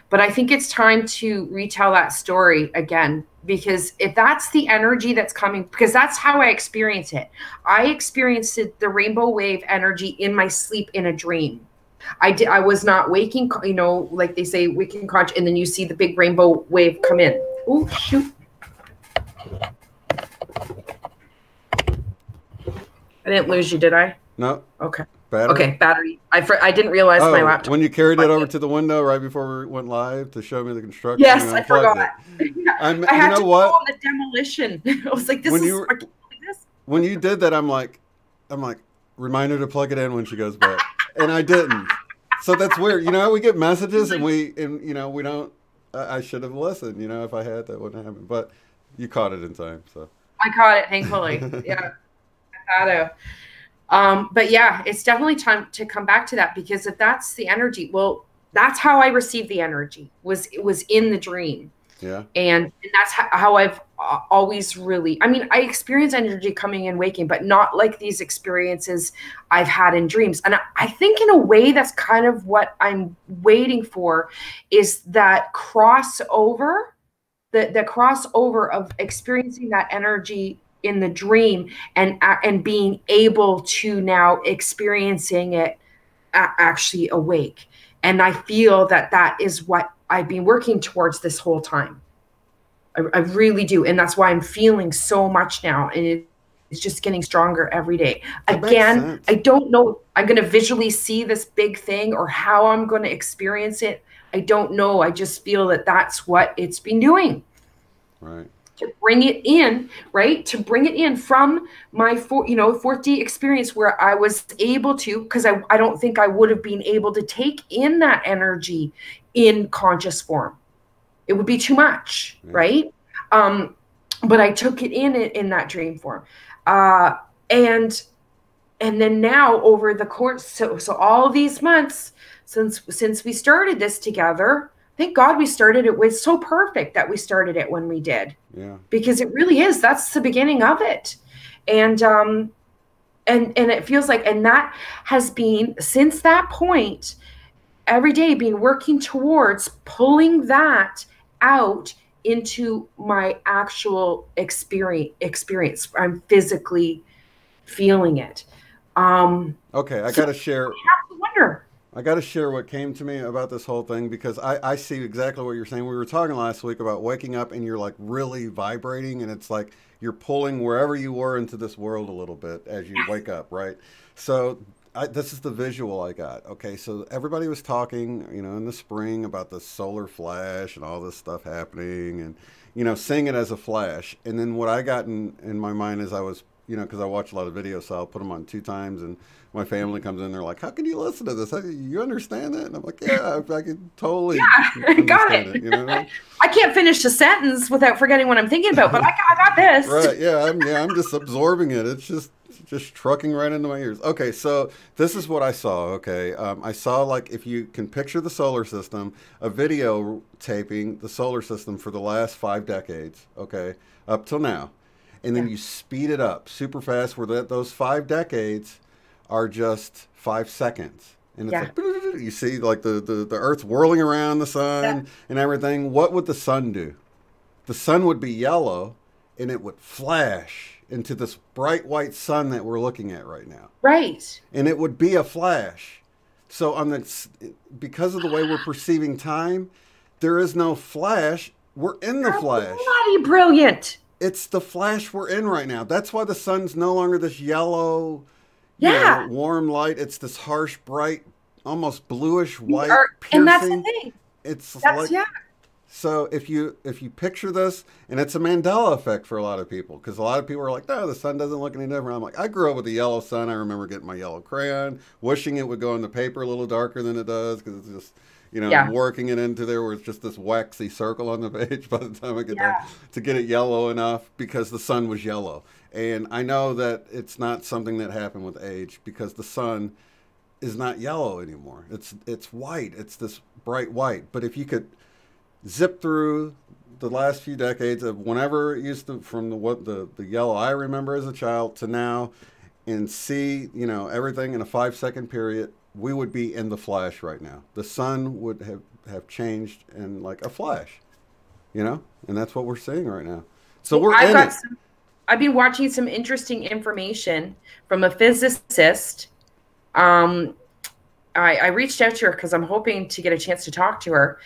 but I think it's time to retell that story again because if that's the energy that's coming, because that's how I experience it. I experienced the rainbow wave energy in my sleep in a dream. I was not waking, like they say, waking conscious, and then you see the big rainbow wave come in. Oh shoot! I didn't lose you, did I? No Okay. battery. Okay, battery. I didn't realize my Oh, laptop. when you carried it over to the window right before we went live to show me the construction, you Yes, I unplugged forgot. it. I You had know to go what? on the demolition. I was like, When I you can't believe this. when you did that, I'm like, remind her to plug it in when she goes back, and I didn't. So that's weird. You know, we get messages and you know, we don't, I should have listened, you know, if I had, that wouldn't happen. But you caught it in time, so. I caught it, thankfully. Yeah, I had to. But yeah, it's definitely time to come back to that, because if that's the energy, well, that's how I received the energy, was it was in the dream. Yeah. And that's how I've always really, I mean, I experience energy coming and waking, but not like these experiences I've had in dreams. And I think in a way that's kind of what I'm waiting for, is that crossover, the crossover of experiencing that energy in the dream and being able to now experiencing it actually awake. And I feel that that is what I've been working towards this whole time. I really do. And that's why I'm feeling so much now. And it's just getting stronger every day. Again, I don't know, I'm going to visually see this big thing or how I'm going to experience it. I don't know. I just feel that that's what it's been doing. Right. To bring it in, right? To bring it in from my 4D experience, where I was able to, because I don't think I would have been able to take in that energy in conscious form. It would be too much, yeah. Right? But I took it in that dream form. And then now over the course, so all these months since we started this together, thank God we started it. Was so perfect that we started it when we did. Yeah. Because it really is. That's the beginning of it. And it feels like, and that has been, since that point, every day been working towards pulling that out into my actual experience. I'm physically feeling it. Okay, I got to share. I have to wonder. I got to share what came to me about this whole thing, because I see exactly what you're saying. We were talking last week about waking up and you're like really vibrating, and it's like you're pulling wherever you were into this world a little bit as you wake up, right? So this is the visual I got. Okay, so everybody was talking, you know, in the spring about the solar flash and all this stuff happening, and, you know, seeing it as a flash. And then what I got in my mind is I was, you know, because I watch a lot of videos, so I'll put them on 2 times, and my family comes in, they're like, how can you listen to this? You understand that? And I'm like, yeah, I can totally got it. You know what I mean? I can't finish a sentence without forgetting what I'm thinking about, but I got this. Right, yeah, I'm just absorbing it. It's just trucking right into my ears. Okay, so this is what I saw, okay? I saw, like, if you can picture the solar system, a video taping the solar system for the last 5 decades, okay, up till now. And then you speed it up super fast, where those 5 decades are just 5 seconds. And it's like, you see, like, the Earth's whirling around the sun and everything. What would the sun do? The sun would be yellow, and it would flash into this bright white sun that we're looking at right now. Right. And it would be a flash. So because of the way we're perceiving time, there is no flash. We're in the flash. Bloody brilliant. It's the flash we're in right now. That's why the sun's no longer this yellow, you know, warm light. It's this harsh, bright, almost bluish white, piercing. And that's the thing. So if you picture this, and it's a Mandela effect for a lot of people, because a lot of people are like, no, the sun doesn't look any different. I'm like, I grew up with a yellow sun. I remember getting my yellow crayon, wishing it would go in the paper a little darker than it does, because it's just, you know, working it into there where it's just this waxy circle on the page by the time I get done, to get it yellow enough, because the sun was yellow. And I know that it's not something that happened with age, because the sun is not yellow anymore. It's white. It's this bright white. But if you could zip through the last few decades of whenever it used to, from the yellow I remember as a child to now, and see, you know, everything in a 5-second period, we would be in the flash right now. The sun would have changed in like a flash, you know, and that's what we're seeing right now. So we're in it. I've been watching some interesting information from a physicist. I reached out to her because I'm hoping to get a chance to talk to her,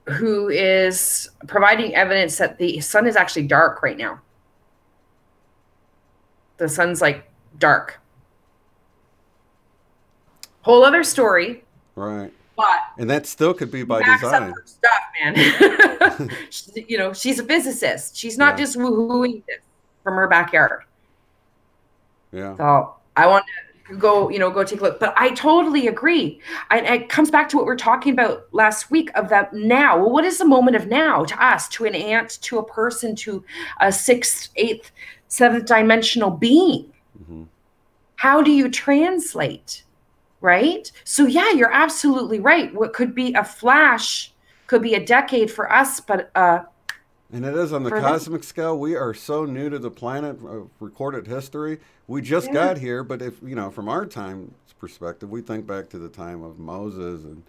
who is providing evidence that the sun is actually dark right now. The sun's like dark. Whole other story. Right. But and that still could be by design. Stuff, man. You know, she's a physicist. She's not just woohooing this from her backyard. Yeah. So I want to go take a look. But I totally agree. It comes back to what we were talking about last week of that now. Well, what is the moment of now to us, to an ant, to a person, to a sixth, eighth, seventh dimensional being? Mm-hmm. How do you translate? Right? So yeah, you're absolutely right. What could be a flash could be a decade for us, but and it is on the cosmic scale. We are so new to the planet, recorded history. We just got here, but if, from our time's perspective, we think back to the time of Moses and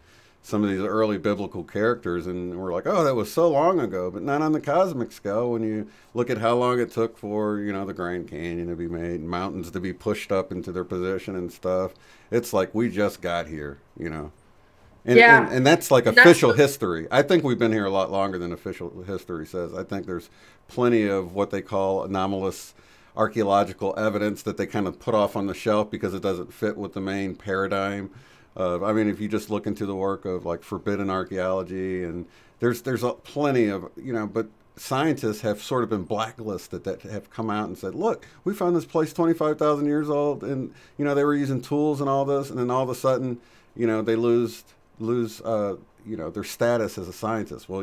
some of these early biblical characters, and we're like, oh, that was so long ago, but not on the cosmic scale. When you look at how long it took for, the Grand Canyon to be made, and mountains to be pushed up into their position and stuff, it's like we just got here, And that's like official history. I think we've been here a lot longer than official history says. I think there's plenty of what they call anomalous archaeological evidence that they kind of put off on the shelf because it doesn't fit with the main paradigm. If you just look into the work of like forbidden archaeology, and there's plenty of, but scientists have sort of been blacklisted that have come out and said, look, we found this place 25,000 years old, and, they were using tools and all this, and then all of a sudden, they lose their status as a scientist. Well,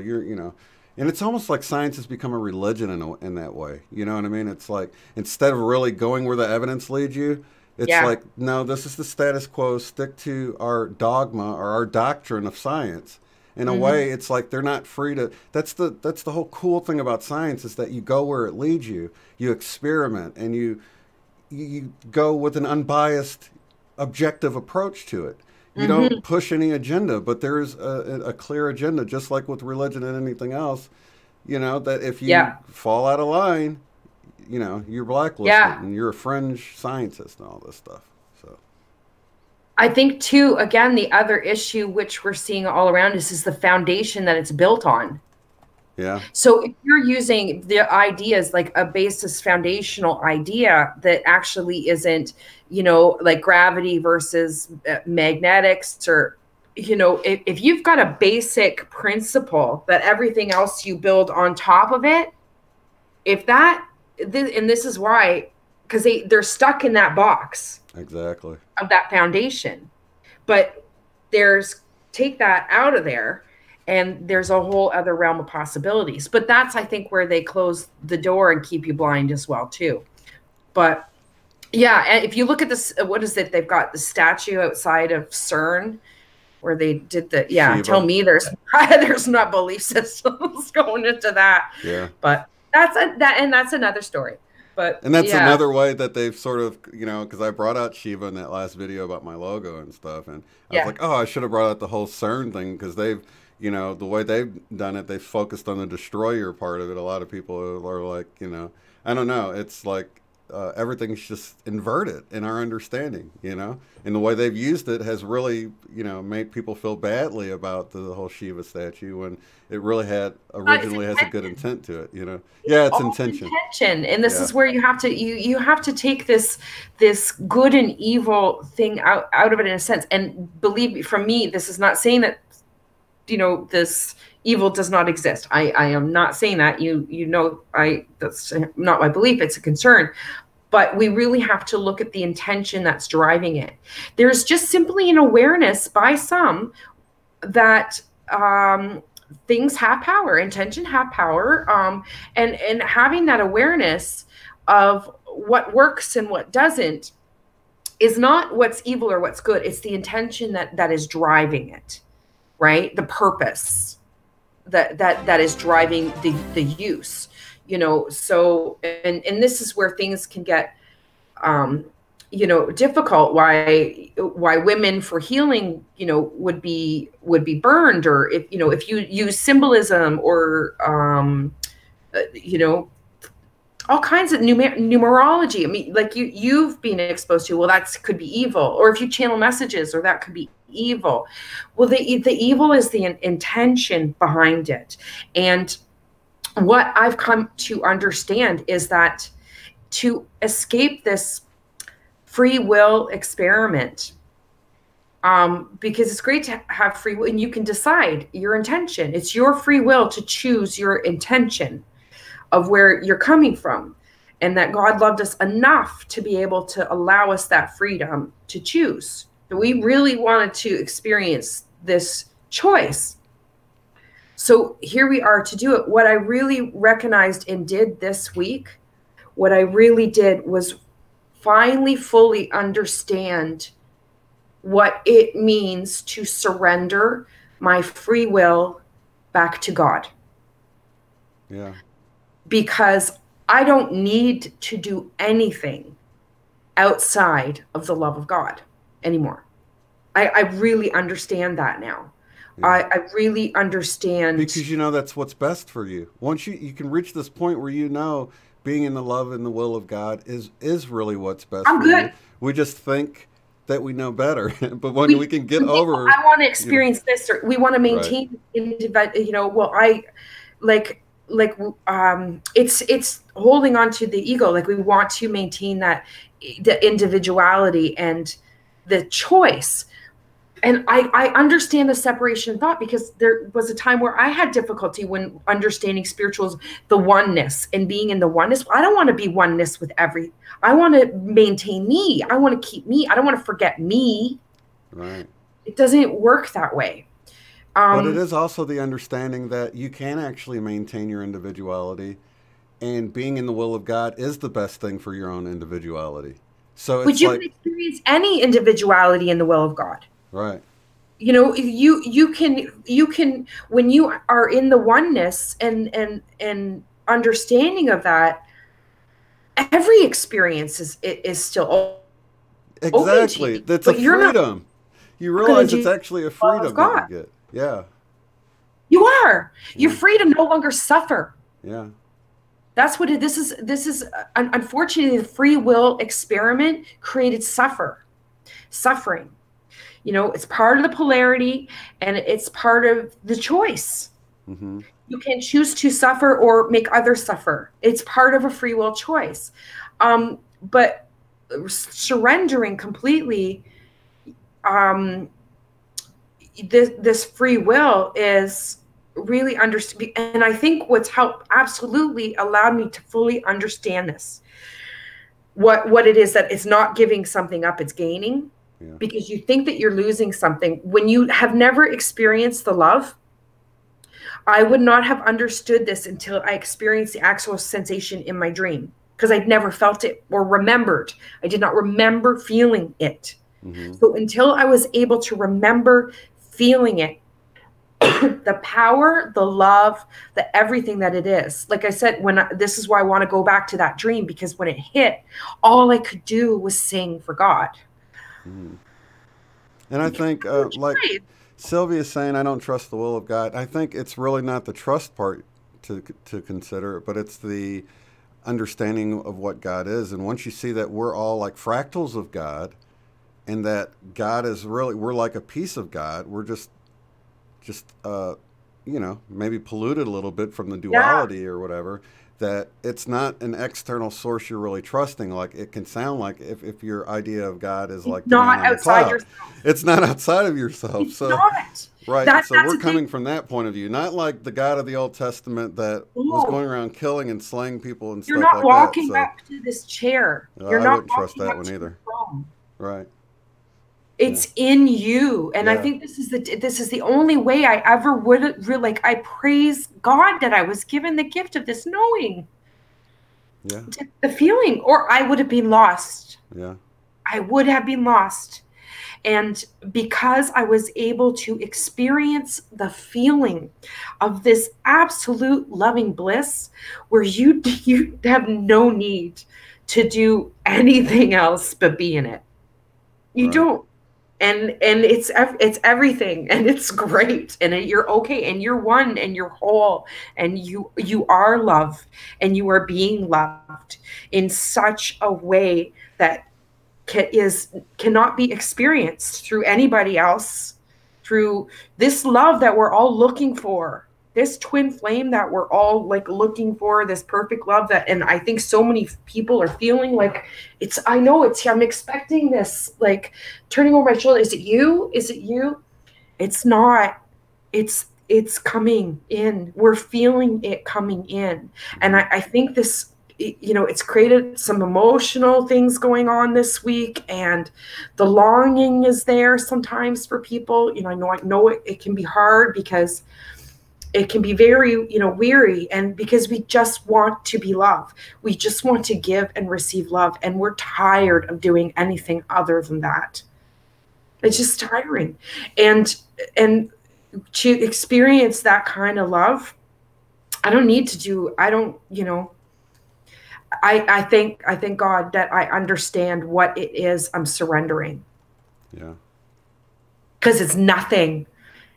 and it's almost like science has become a religion in that way. You know what I mean? It's like, instead of really going where the evidence leads you, it's like, no, this is the status quo. Stick to our dogma or our doctrine of science. In a way, it's like they're not free to. That's the whole cool thing about science, is that you go where it leads you. You experiment, and you go with an unbiased, objective approach to it. You don't push any agenda, but there's a clear agenda, just like with religion and anything else. That if you fall out of line, you're blacklisted and you're a fringe scientist and all this stuff. So I think too, again, the other issue which we're seeing all around us is the foundation that it's built on. Yeah. So if you're using the ideas like a basis foundational idea that actually isn't, like gravity versus magnetics, or, if you've got a basic principle that everything else you build on top of it, and this is why, because they're stuck in that box. Exactly. Of that foundation. But take that out of there, and there's a whole other realm of possibilities. But that's, I think, where they close the door and keep you blind as well, too. But yeah, and if you look at this, what is it? They've got the statue outside of CERN where they did Shiva. Tell me there's not belief systems going into that. Yeah. But that's another story. And that's another way that they've sort of, because I brought out Shiva in that last video about my logo and stuff, and I was like, oh, I should have brought out the whole CERN thing, because they've, the way they've done it, they've focused on the destroyer part of it. A lot of people are like, I don't know, it's like everything's just inverted in our understanding, and the way they've used it has really, made people feel badly about the whole Shiva statue, when it really originally has a good intent to it, Yeah, it's intention. And this is where you have to you have to take this good and evil thing out of it in a sense. And believe me, from me, this is not saying that this evil does not exist. I am not saying that. That's not my belief. It's a concern. But we really have to look at the intention that's driving it. There's just simply an awareness by some that things have power, intention have power, and having that awareness of what works and what doesn't is not what's evil or what's good. It's the intention that is driving it, right? The purpose that is driving the use, so, and this is where things can get, difficult. Why women for healing, would be burned, or if you use symbolism or, all kinds of numerology. I mean, like you've been exposed to, well, that could be evil, or if you channel messages, or that could be evil. Well, the evil is the intention behind it. And what I've come to understand is that to escape this free will experiment, because it's great to have free will, and you can decide your intention. It's your free will to choose your intention of where you're coming from. and that God loved us enough to be able to allow us that freedom to choose. We really wanted to experience this choice. So here we are to do it. What I really recognized and did this week, what I really did was finally fully understand what it means to surrender my free will back to God. Yeah. Because I don't need to do anything outside of the love of God anymore. I really understand that now. Yeah. I really understand. Because you know that's what's best for you. Once you can reach this point where you know being in the love and the will of God is really what's best for you. We just think that we know better, but when we can get over, I want to experience this, or we want to maintain, well, I like it's holding on to the ego. Like we want to maintain that, the individuality and the choice. And I understand the separation thought, because there was a time where I had difficulty when understanding spirituals, the oneness and being in the oneness. I don't want to be oneness with I want to maintain me. I want to keep me. I don't want to forget me. Right. It doesn't work that way. But it is also the understanding that you can actually maintain your individuality, and being in the will of God is the best thing for your own individuality. So it's can experience any individuality in the will of God. Right. You know, you can when you are in the oneness and understanding of that, every experience is still exactly. That's a freedom. You realize it's actually a freedom that you get. Yeah. You are. You're free to no longer suffer. Yeah. That's what this is. Unfortunately, the free will experiment created suffering. You know, it's part of the polarity, and it's part of the choice. Mm-hmm. You can choose to suffer or make others suffer. It's part of a free will choice. But surrendering completely, this free will is really understand. And I think what's helped absolutely allowed me to fully understand this. What it is, that it's not giving something up, it's gaining. Yeah. Because you think that you're losing something when you have never experienced the love. I would not have understood this until I experienced the actual sensation in my dream, because I'd never felt it or remembered. I did not remember feeling it. Mm-hmm. So until I was able to remember feeling it, the power, the love, the everything that it is. Like I said, this is why I want to go back to that dream, because when it hit, all I could do was sing for God. Mm-hmm. And I think, like Sylvia's saying, I don't trust the will of God. I think it's really not the trust part to consider, but it's the understanding of what God is. And once you see that we're all like fractals of God, and that God is really, we're like a piece of God. We're just maybe polluted a little bit from the duality or whatever. That it's not an external source you're really trusting. Like it can sound like if your idea of God is like not outside yourself. It's not outside of yourself. It's not. Right. So we're coming from that point of view, not like the God of the Old Testament that was going around killing and slaying people and you're stuff like that. You're not walking back to this chair. You're I not wouldn't trust that one either. Right. It's in you. And I think this is the only way I ever would really, I praise God that I was given the gift of this knowing. Yeah. The feeling, or I would have been lost. Yeah. I would have been lost. And because I was able to experience the feeling of this absolute loving bliss, where you have no need to do anything else but be in it. You don't. And it's everything, and it's great, and you're okay, and you're one, and you're whole, and you are loved, and you are being loved in such a way that cannot be experienced through anybody else, through this love that we're all looking for, this twin flame that we're all like looking for, this perfect love that, and I think so many people are feeling like I'm expecting this, like turning over my shoulder. Is it you? Is it you? It's not. It's coming in. We're feeling it coming in. And I think this you know, it's created some emotional things going on this week, and the longing is there sometimes for people. You know, I know it can be hard because it can be very, you know, weary, and because we just want to be loved. We just want to give and receive love, and we're tired of doing anything other than that. It's just tiring. And to experience that kind of love, I don't, you know, I thank God that I understand what it is I'm surrendering. Yeah. Because it's nothing.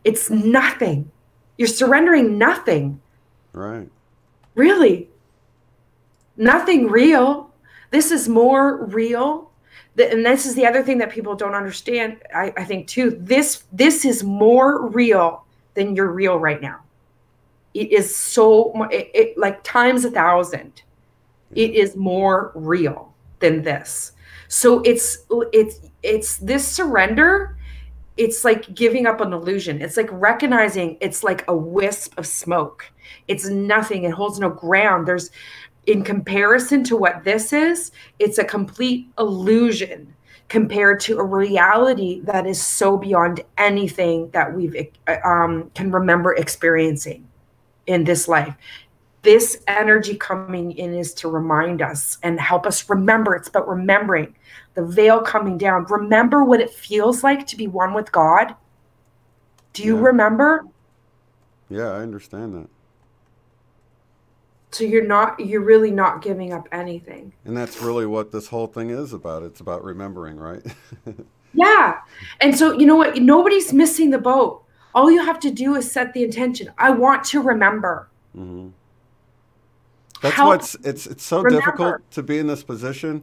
It's nothing. You're surrendering nothing. Right. Really. Nothing real. This is more real. And this is the other thing that people don't understand, I think, too. This is more real than you're real right now. It is so, like times 1,000. It is more real than this. So it's this surrender. It's like giving up an illusion. It's like recognizing it's like a wisp of smoke. It's nothing. It holds no ground. There's, in comparison to what this is, it's a complete illusion compared to a reality that is so beyond anything that we've can remember experiencing in this life. This energy coming in is to remind us and help us remember. It's about remembering the veil coming down. Remember what it feels like to be one with God. Do you remember? Yeah, I understand that. So you're really not giving up anything. And that's really what this whole thing is about. It's about remembering, right? Yeah. And so, you know what? Nobody's missing the boat. All you have to do is set the intention. I want to remember. Mm-hmm. That's what's it's so difficult to be in this position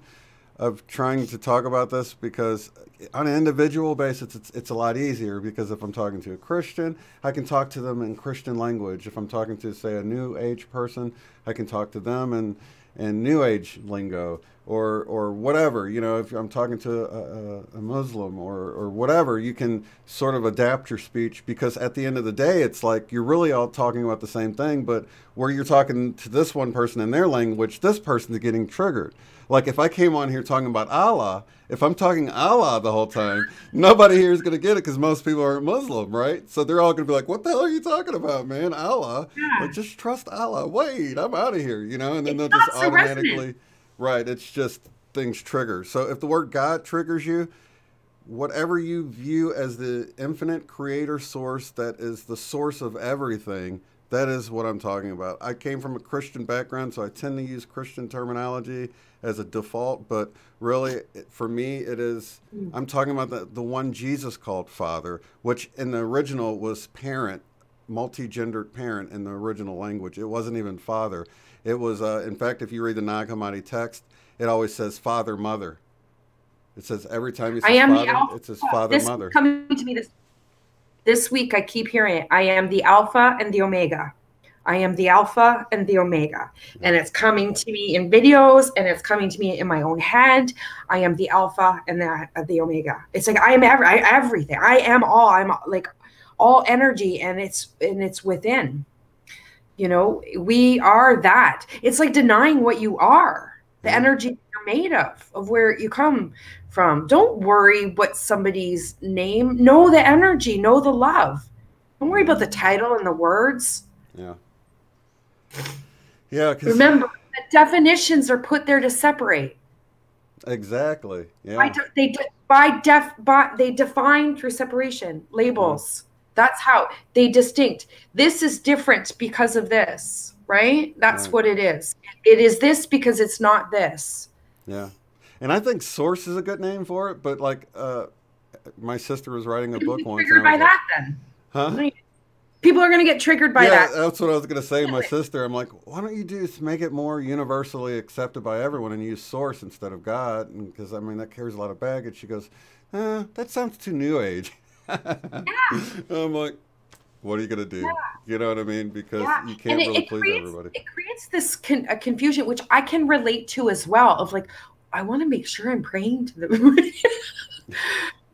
of trying to talk about this, because on an individual basis it's a lot easier, because if I'm talking to a Christian, I can talk to them in Christian language. If I'm talking to, say, a New Age person, I can talk to them in New Age lingo, or whatever. You know, if I'm talking to a Muslim or whatever, you can sort of adapt your speech, because at the end of the day, it's like you're really all talking about the same thing, but where you're talking to this one person in their language, this person is getting triggered. Like if I came on here talking about Allah, if I'm talking Allah the whole time, nobody here is going to get it, because most people aren't Muslim, right? So they're all going to be like, what the hell are you talking about, man? Allah? Yeah. Like, just trust Allah. Wait, I'm out of here, you know? And then they'll just automatically, right, it's just things trigger. So if the word God triggers you, whatever you view as the infinite creator source that is the source of everything, that is what I'm talking about. I came from a Christian background, so I tend to use Christian terminology as a default, but really, for me, it is, I'm talking about the one Jesus called Father, which in the original was parent, multi-gendered parent in the original language. It wasn't even Father. It was, in fact, if you read the Nag Hammadi text, it always says Father, Mother. It says every time you say Father, it says Father, Mother. Coming to me this week, I keep hearing it. I am the Alpha and the Omega. I am the Alpha and the Omega. And it's coming to me in videos, and it's coming to me in my own head. I am the Alpha and the Omega. It's like I am everything. I am all. I'm like all energy, and it's within. You know, we are that. It's like denying what you are, the energy you're made of where you come from. Don't worry what somebody's name. Know the energy. Know the love. Don't worry about the title and the words. Yeah. Yeah. Remember, the definitions are put there to separate. Exactly. Yeah. They define through separation, labels. That's how they distinct. This is different because of this, right? That's what it is. It is this because it's not this. Yeah. And I think source is a good name for it, but like my sister was writing a book once. Triggered by that then. Huh? People are going to get triggered by that. Yeah, that's what I was going to say. My sister, I'm like, why don't you just make it more universally accepted by everyone and use source instead of God? Because, I mean, that carries a lot of baggage. She goes, that sounds too New Age. Yeah. I'm like, what are you going to do? Yeah. You know what I mean? Because you can't really please everybody. It creates this confusion, which I can relate to as well, of like, I want to make sure I'm praying to them.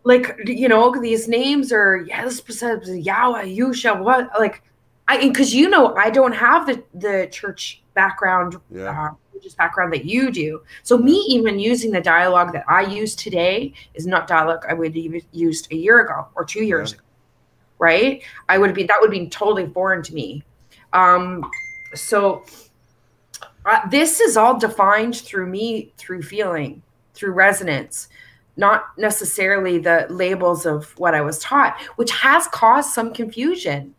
Like, you know, these names are, yes, Yahweh, you shall what? Like, because, you know, I don't have the church background religious background that you do. So me even using the dialogue that I use today is not dialogue I would have used a year ago or 2 years ago, right? That would be totally foreign to me. So this is all defined through me, through feeling, through resonance, not necessarily the labels of what I was taught, which has caused some confusion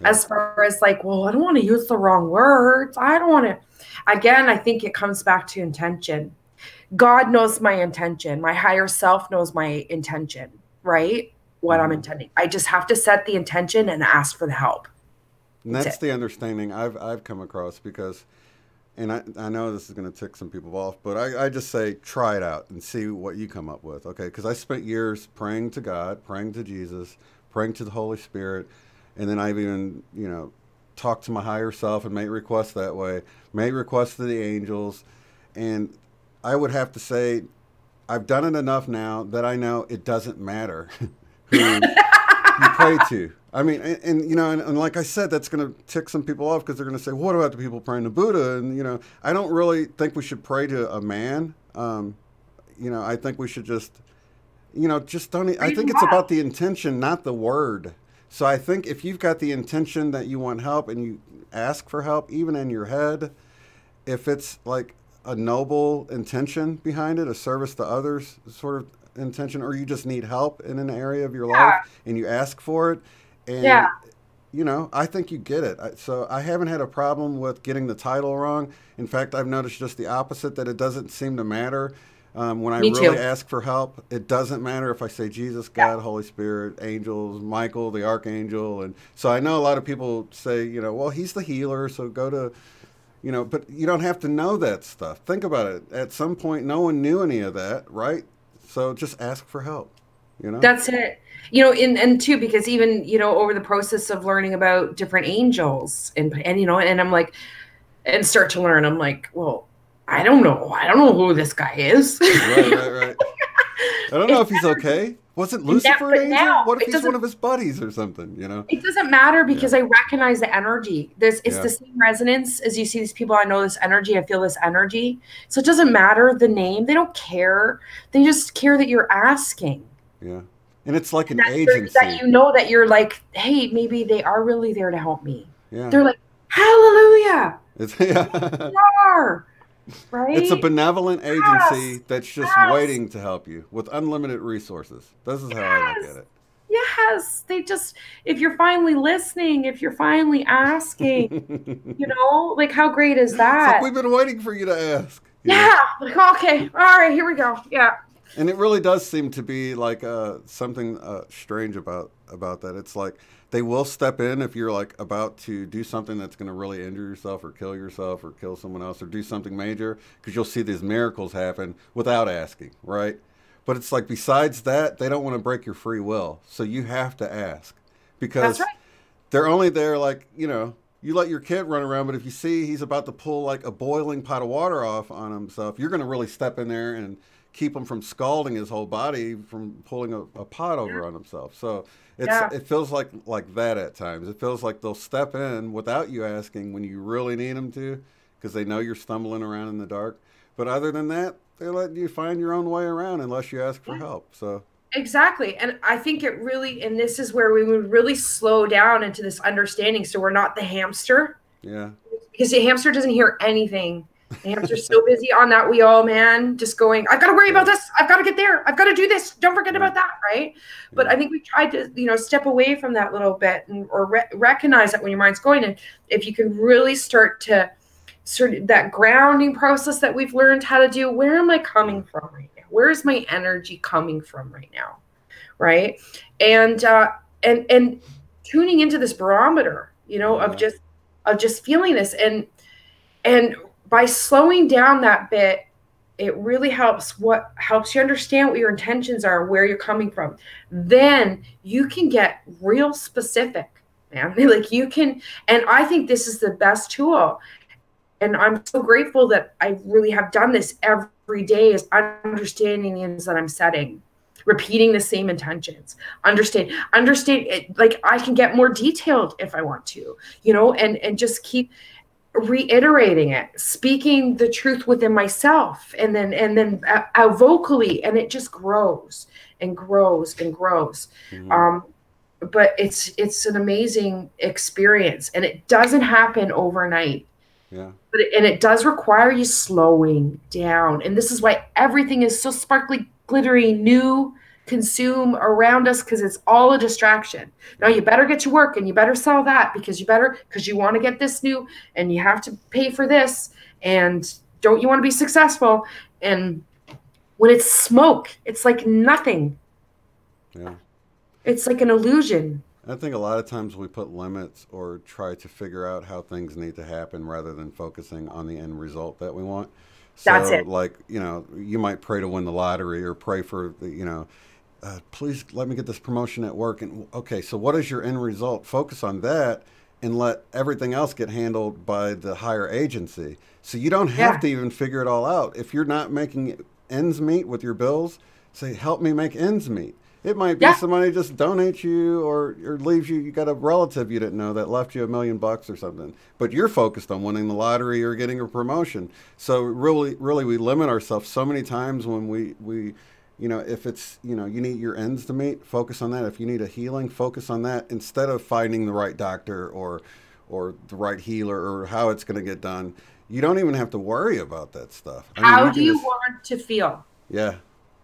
as far as like, well, I don't want to use the wrong words. I don't want to. Again, I think it comes back to intention. God knows my intention. My higher self knows my intention, right? What I'm intending. I just have to set the intention and ask for the help. And that's the understanding I've come across, because, and I know this is going to tick some people off, but I just say try it out and see what you come up with, okay? Because I spent years praying to God, praying to Jesus, praying to the Holy Spirit, and then I've even, talked to my higher self and made requests that way, made requests to the angels, and I would have to say I've done it enough now that I know it doesn't matter who you pray to. I mean, and like I said, that's going to tick some people off, because they're going to say, what about the people praying to Buddha? And, I don't really think we should pray to a man. I think we should just don't. I think it's about the intention, not the word. So I think if you've got the intention that you want help and you ask for help, even in your head, if it's like a noble intention behind it, a service to others sort of intention, or you just need help in an area of your life and you ask for it, and I think you get it. So I haven't had a problem with getting the title wrong. In fact, I've noticed just the opposite, that it doesn't seem to matter. When I really ask for help, it doesn't matter if I say Jesus, God, Holy Spirit, angels, Michael, the archangel. And so I know a lot of people say, well, he's the healer, so go to, but you don't have to know that stuff. Think about it. At some point, no one knew any of that, right? So just ask for help, That's it. And too, because even, over the process of learning about different angels and I'm like, and start to learn, I'm like, well, I don't know who this guy is. Right. I don't know if he's okay. Wasn't Lucifer an angel? What if he's one of his buddies or something, It doesn't matter, because I recognize the energy. It's the same resonance as you see these people. I know this energy. I feel this energy. So it doesn't matter the name. They don't care. They just care that you're asking. Yeah. And it's like an agency. That that you're like, hey, maybe they are really there to help me. Yeah. They're like, hallelujah. They are. Right? It's a benevolent agency that's just waiting to help you with unlimited resources. This is how I look at it. Yes. If you're finally listening, if you're finally asking, like how great is that? It's like we've been waiting for you to ask. Yeah. Like, okay. All right, here we go. Yeah. And it really does seem to be like something strange about that. It's like they will step in if you're like about to do something that's going to really injure yourself or kill someone else or do something major, because you'll see these miracles happen without asking, right? But it's like besides that, they don't want to break your free will. So you have to ask, because they're only there like, you let your kid run around, but if you see he's about to pull like a boiling pot of water off on himself, you're going to really step in there and keep him from scalding his whole body from pulling a pot over on himself. So it feels like that at times. It feels like they'll step in without you asking when you really need them to, because they know you're stumbling around in the dark. But other than that, they're letting you find your own way around unless you ask for help. So exactly. And I think and this is where we would really slow down into this understanding, so we're not the hamster. Yeah. Because the hamster doesn't hear anything. The hamster's so busy on that wheel, man, just going, I've got to worry about this. I've got to get there. I've got to do this. Don't forget about that, right? But I think we tried to, step away from that little bit or recognize that when your mind's going. And if you can really start to sort of that grounding process that we've learned how to do, where am I coming from right now? Where's my energy coming from right now, right? And tuning into this barometer, of just feeling this and by slowing down that bit, it really helps you understand what your intentions are, where you're coming from. Then you can get real specific, man. Like you can, and I think this is the best tool. And I'm so grateful that I really have done this every day, is understanding the intentions that I'm setting, repeating the same intentions, understand it, like I can get more detailed if I want to, and just keep. reiterating it, speaking the truth within myself, and then vocally, and it just grows and grows and grows. Mm-hmm. But it's an amazing experience, and it doesn't happen overnight. Yeah. But and it does require you slowing down. And this is why everything is so sparkly, glittery, new, consume around us, because it's all a distraction. Now you better get to work and you better sell that because you want to get this new and you have to pay for this. And don't you want to be successful? And when it's smoke, it's like nothing. Yeah. It's like an illusion. I think a lot of times we put limits or try to figure out how things need to happen rather than focusing on the end result that we want. That's So, it. like, you might pray to win the lottery or pray for the, please let me get this promotion at work. And okay, so what is your end result? Focus on that and let everything else get handled by the higher agency. So you don't have Yeah. to even figure it all out. If you're not making ends meet with your bills, say, help me make ends meet. It might be Yeah. somebody just donates you or leaves you. You got a relative you didn't know that left you $1 million or something, but you're focused on winning the lottery or getting a promotion. So really, really, we limit ourselves so many times when we if it's, you need your ends to meet, focus on that. If you need a healing, focus on that instead of finding the right doctor or the right healer or how it's going to get done. You don't even have to worry about that stuff. I mean, How you do can you just, want to feel? yeah,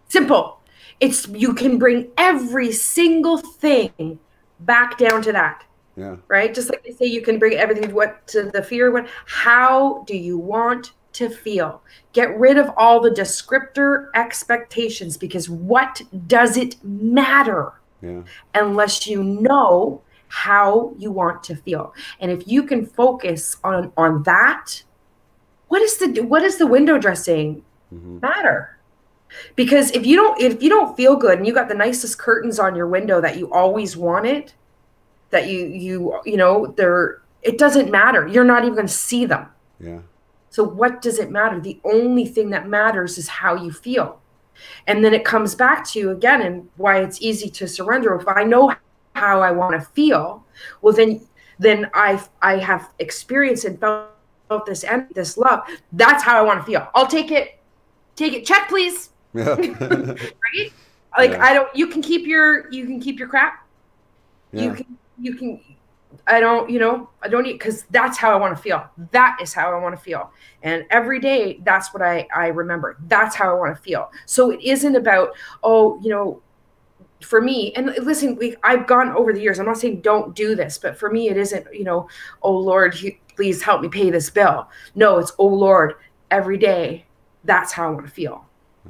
Simple. It's you can bring every single thing back down to that, yeah, right? Just like they say, you can bring everything to the fear. What? How do you want to feel? Get rid of all the descriptor expectations, because what does it matter yeah, unless you know how you want to feel? And if you can focus on that, what is the window dressing hmm, matter? Because if you don't feel good and you got the nicest curtains on your window that you always wanted, that they're it doesn't matter. You're not even going to see them. yeah, So what does it matter? The only thing that matters is how you feel. And then it comes back to again and why it's easy to surrender. If I know how I want to feel, well then I have experienced and felt this love. That's how I want to feel. I'll take it. Take it. Check, please. yeah, Right? Like yeah, you can keep your crap. You yeah, can I don't need, because that's how I want to feel. That is how I want to feel. And every day that's what I remember. That's how I want to feel. So it isn't about, for me, and listen, I've gone over the years. I'm not saying don't do this, but for me it isn't, oh Lord, please help me pay this bill. No, it's, oh Lord, every day that's how I want to feel.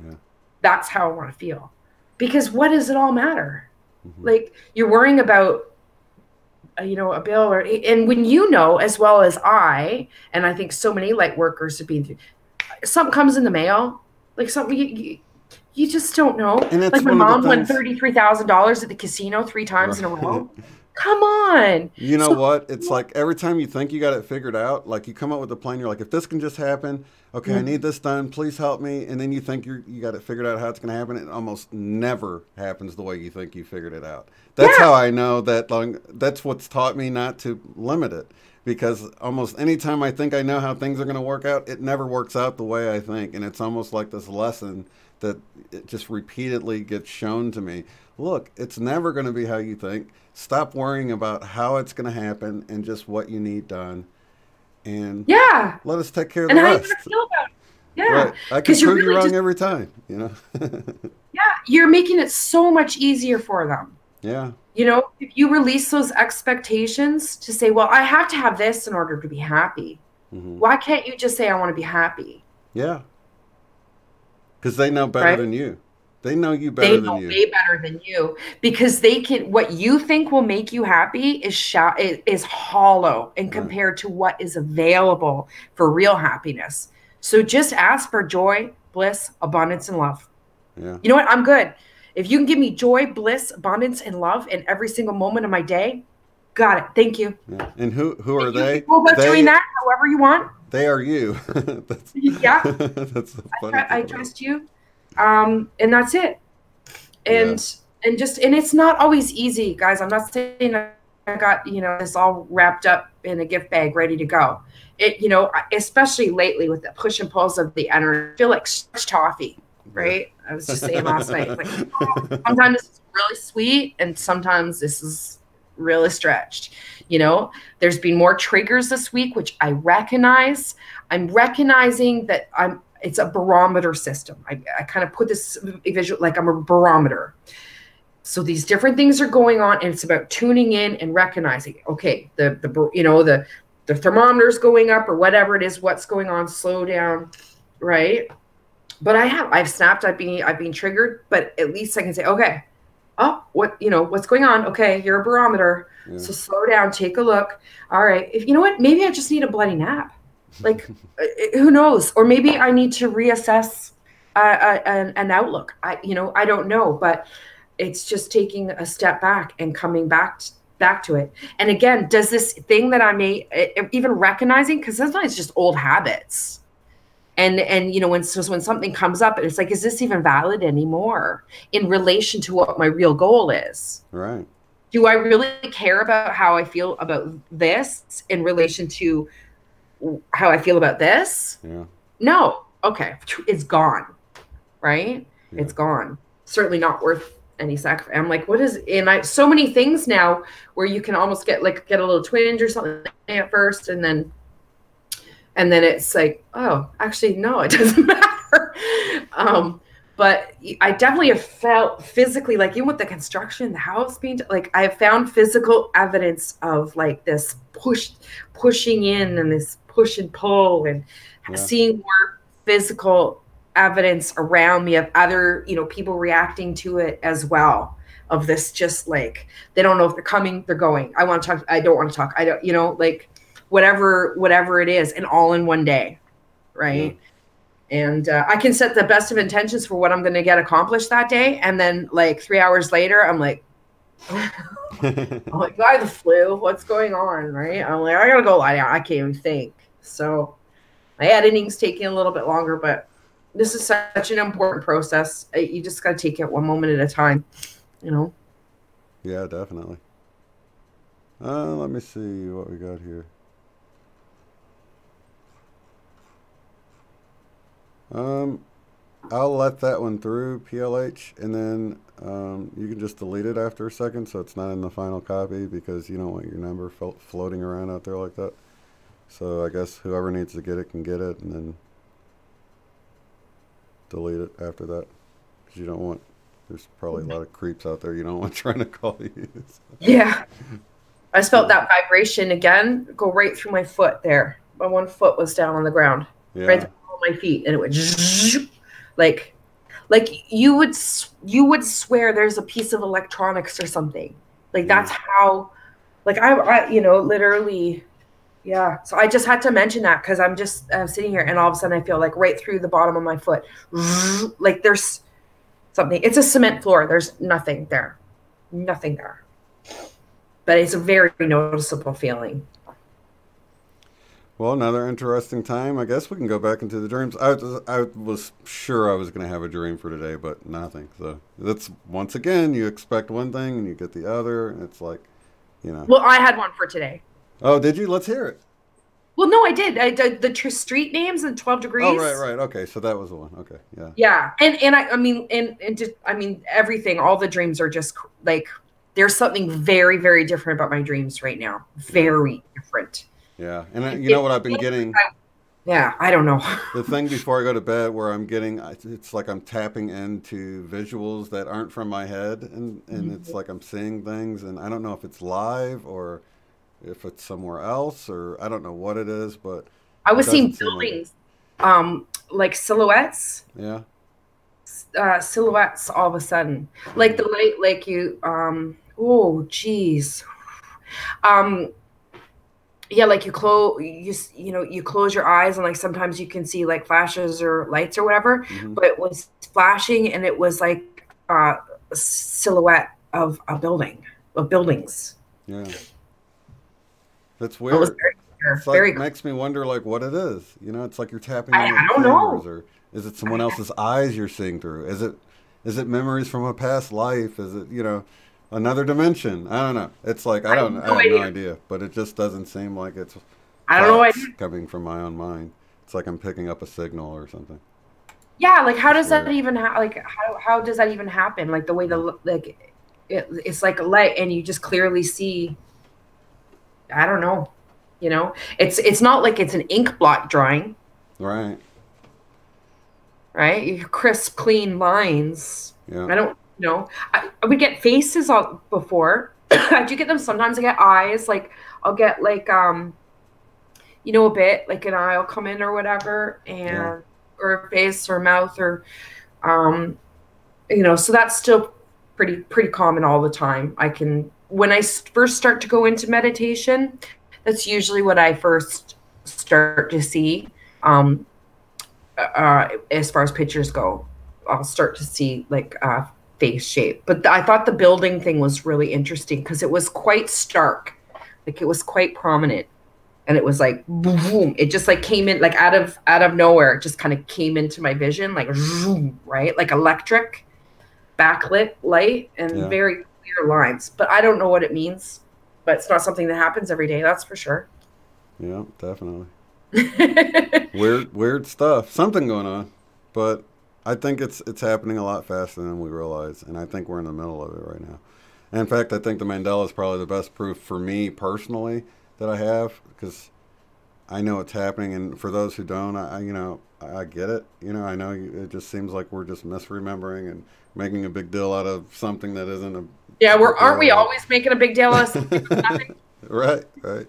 yeah. That's how I want to feel. Because what does it all matter? Hmm. Like you're worrying about, a bill, and when as well as and I think so many light workers have been through, something comes in the mail, like something you just don't know. And that's Like my one of the mom won things. $33,000 at the casino 3 times in a Right. row. Come on. You know So what? It's like every time you think you got it figured out, like you come up with a plan, you're like, if this can just happen, okay, I need this done, please help me. And then you think you got it figured out how it's going to happen. It almost never happens the way you think you figured it out. That's yeah, how I know that. That's what's taught me not to limit it, because almost any time I think I know how things are going to work out, it never works out the way I think. And it's almost like this lesson that it just repeatedly gets shown to me. Look, it's never going to be how you think. Stop worrying about how it's going to happen and just what you need done. And yeah. let us take care of And the how you gonna rest. feel about it? Yeah. Right. I can Because you're prove you really wrong just, every time, yeah, you're making it so much easier for them. Yeah. If you release those expectations to say, well, I have to have this in order to be happy. Hmm. Why can't you just say, I want to be happy? Yeah. Because they know better Right? than you. They know you They better than know you. way better than you, because what you think will make you happy is hollow and Right. compared to what is available for real happiness. So just ask for joy, bliss, abundance, and love. Yeah. You know what? I'm good. If you can give me joy, bliss, abundance, and love in every single moment of my day, got it. Thank you. Yeah. And who are And you can they? go about doing They that however you want. they are you. That's Yeah, that's the funny thing I about it. trust you. And that's it. Yeah. And it's not always easy, guys. I'm not saying I got, you know, this all wrapped up in a gift bag ready to go. It, you know, especially lately with the push and pulls of the energy, I feel like stretched toffee, right? I was just saying last night, like, oh, sometimes it's really sweet and sometimes this is really stretched. You know, there's been more triggers this week, which I recognize. I'm recognizing that it's a barometer system. I kind of put this visual like I'm a barometer. So these different things are going on, and it's about tuning in and recognizing, okay, the thermometer's going up or whatever it is, what's going on, slow down, right? But I've snapped, I've been triggered, but at least I can say, okay, oh, what's going on? Okay, you're a barometer. Yeah. So slow down, take a look. All right. If you know what, maybe I just need a bloody nap. Like, who knows? Or maybe I need to reassess an outlook. I don't know, but it's just taking a step back and coming back to it. And again, does this thing that I may even recognizing, because sometimes it's just old habits. And you know, when something comes up, it's like, is this even valid anymore in relation to what my real goal is? Right. Do I really care about how I feel about this in relation to how I feel about this? Yeah. No. Okay. It's gone. Right? Yeah. It's gone. Certainly not worth any sacrifice. I'm like, what is, and so many things now where you can almost get a little twinge or something at first, and then it's like, oh, actually, no, it doesn't matter. But I definitely have felt physically, like even with the construction, the house being, like I have found physical evidence of like this pushing in and this push and pull, and seeing more physical evidence around me of other, you know, people reacting to it as well. Of this, just like, they don't know if they're coming, they're going. I want to talk, I don't want to talk. I don't, you know, like whatever it is, and all in one day. Right. Yeah. And I can set the best of intentions for what I'm going to get accomplished that day. And then like 3 hours later, I'm like, I'm like, I have the flu. What's going on? Right. I'm like, I got to go lie down. I can't even think. So my editing's taking a little bit longer, but this is such an important process. You just got to take it one moment at a time, you know? Yeah, definitely. Let me see what we got here. I'll let that one through, PLH, and then you can just delete it after a second so it's not in the final copy, because you don't want your number floating around out there like that. So I guess whoever needs to get it can get it, and then delete it after that, because you don't want, there's probably a lot of creeps out there you don't want trying to call you. So. Yeah. I just felt that vibration again go right through my foot there. My one foot was down on the ground. Yeah. Right through my feet, and it went like you would swear there's a piece of electronics or something. Like that's how, like I you know, literally. Yeah. So I just had to mention that because I'm just sitting here, and all of a sudden I feel like right through the bottom of my foot, like there's something. It's a cement floor. There's nothing there. Nothing there. But it's a very noticeable feeling. Well, another interesting time. I guess we can go back into the dreams. I was sure I was going to have a dream for today, but nothing. So that's, once again, you expect one thing and you get the other, and it's like, you know. Well, I had one for today. Oh, did you? Let's hear it. Well, no, I did. I did the street names and 12 degrees. Oh, right. Okay, so that was the one. Okay, yeah. Yeah, and I mean, and just, I mean, everything. All the dreams are just like, there's something very, very different about my dreams right now. Very different. Yeah, and you know what I've been getting? I don't know. The thing before I go to bed where I'm getting, it's like I'm tapping into visuals that aren't from my head, and it's like I'm seeing things, and I don't know if it's live or if it's somewhere else, or I don't know what it is, but I was seeing buildings, like silhouettes. Yeah. Silhouettes all of a sudden, like the light, like you, oh geez. Yeah, like you close your eyes, and like sometimes you can see like flashes or lights or whatever, but it was flashing, and it was like a silhouette of a building, of buildings. Yeah. That's weird. It was very it makes me wonder, like, what it is. You know, it's like you're tapping into I don't know. Or is it someone else's eyes you're seeing through? Is it memories from a past life? Is it, you know, Another dimension. I don't know. It's like I have I no have no idea. idea, but it just doesn't seem like it's I don't know what thoughts coming from my own mind. It's like I'm picking up a signal or something. yeah, like how It's does that weird. even like how does that even happen? Like the way the like it's like a light and you just clearly see, I don't know. It's not like it's an ink blot drawing, Right. right? You crisp, clean lines. Yeah. I don't know. I would get faces all before. I do get them sometimes. I get eyes. Like I'll get like a bit like an eye will come in or whatever, Yeah. and or a face or mouth or um so that's still pretty common all the time. I can when I first start to go into meditation, that's usually what I first start to see. Um, as far as pictures go, I'll start to see like face shape. But I thought the building thing was really interesting because it was quite stark, like it was quite prominent, and it was like boom. It just like came in like out of nowhere. It just kind of came into my vision like zoom, right, like electric backlit light and Yeah. very clear lines. But I don't know what it means. But it's not something that happens every day. That's for sure. Yeah. Definitely. Weird stuff. Something going on, but I think it's happening a lot faster than we realize, and I think we're in the middle of it right now. And in fact, I think the Mandela is probably the best proof for me personally that I have because I know it's happening, and for those who don't, I get it. I know it just seems like we're just misremembering and making a big deal out of something that isn't a Yeah, big aren't we deal. always making a big deal out of something that's nothing? Right, right.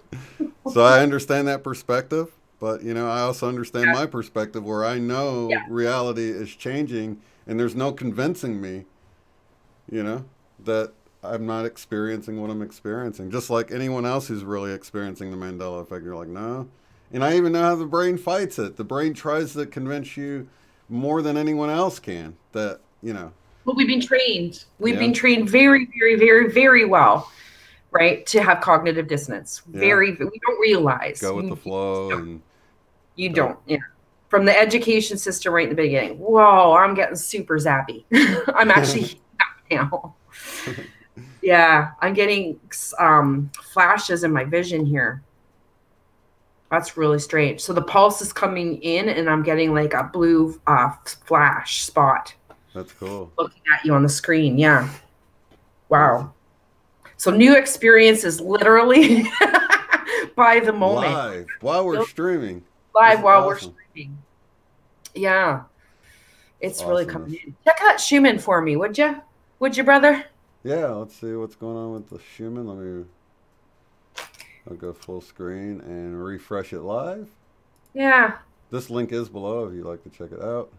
So I understand that perspective, but I also understand Yeah, my perspective where I know yeah. reality is changing, and there's no convincing me, you know, that I'm not experiencing what I'm experiencing. Just like anyone else who's really experiencing the Mandela effect, you're like, no. And I even know how the brain fights it. The brain tries to convince you more than anyone else can that, Well, we've been trained. We've yeah, been trained very, very, very, very well, right, to have cognitive dissonance. yeah, We don't realize. go with the flow and You don't. don't. Yeah. From the education system right in the beginning. Whoa, I'm getting super zappy. I'm actually now. Yeah, I'm getting flashes in my vision here. That's really strange. So the pulse is coming in, and I'm getting like a blue flash spot That's cool. looking at you on the screen. Yeah. Awesome. Wow. So new experiences literally by the moment. Live while we're streaming. This Live is while we're awesome. streaming. Yeah. It's It's really awesomeness. coming in. Check out Schumann for me, would you? Would you, brother? Yeah, let's see what's going on with the Schumann. I'll go full screen and refresh it live. Yeah. This link is below if you'd like to check it out.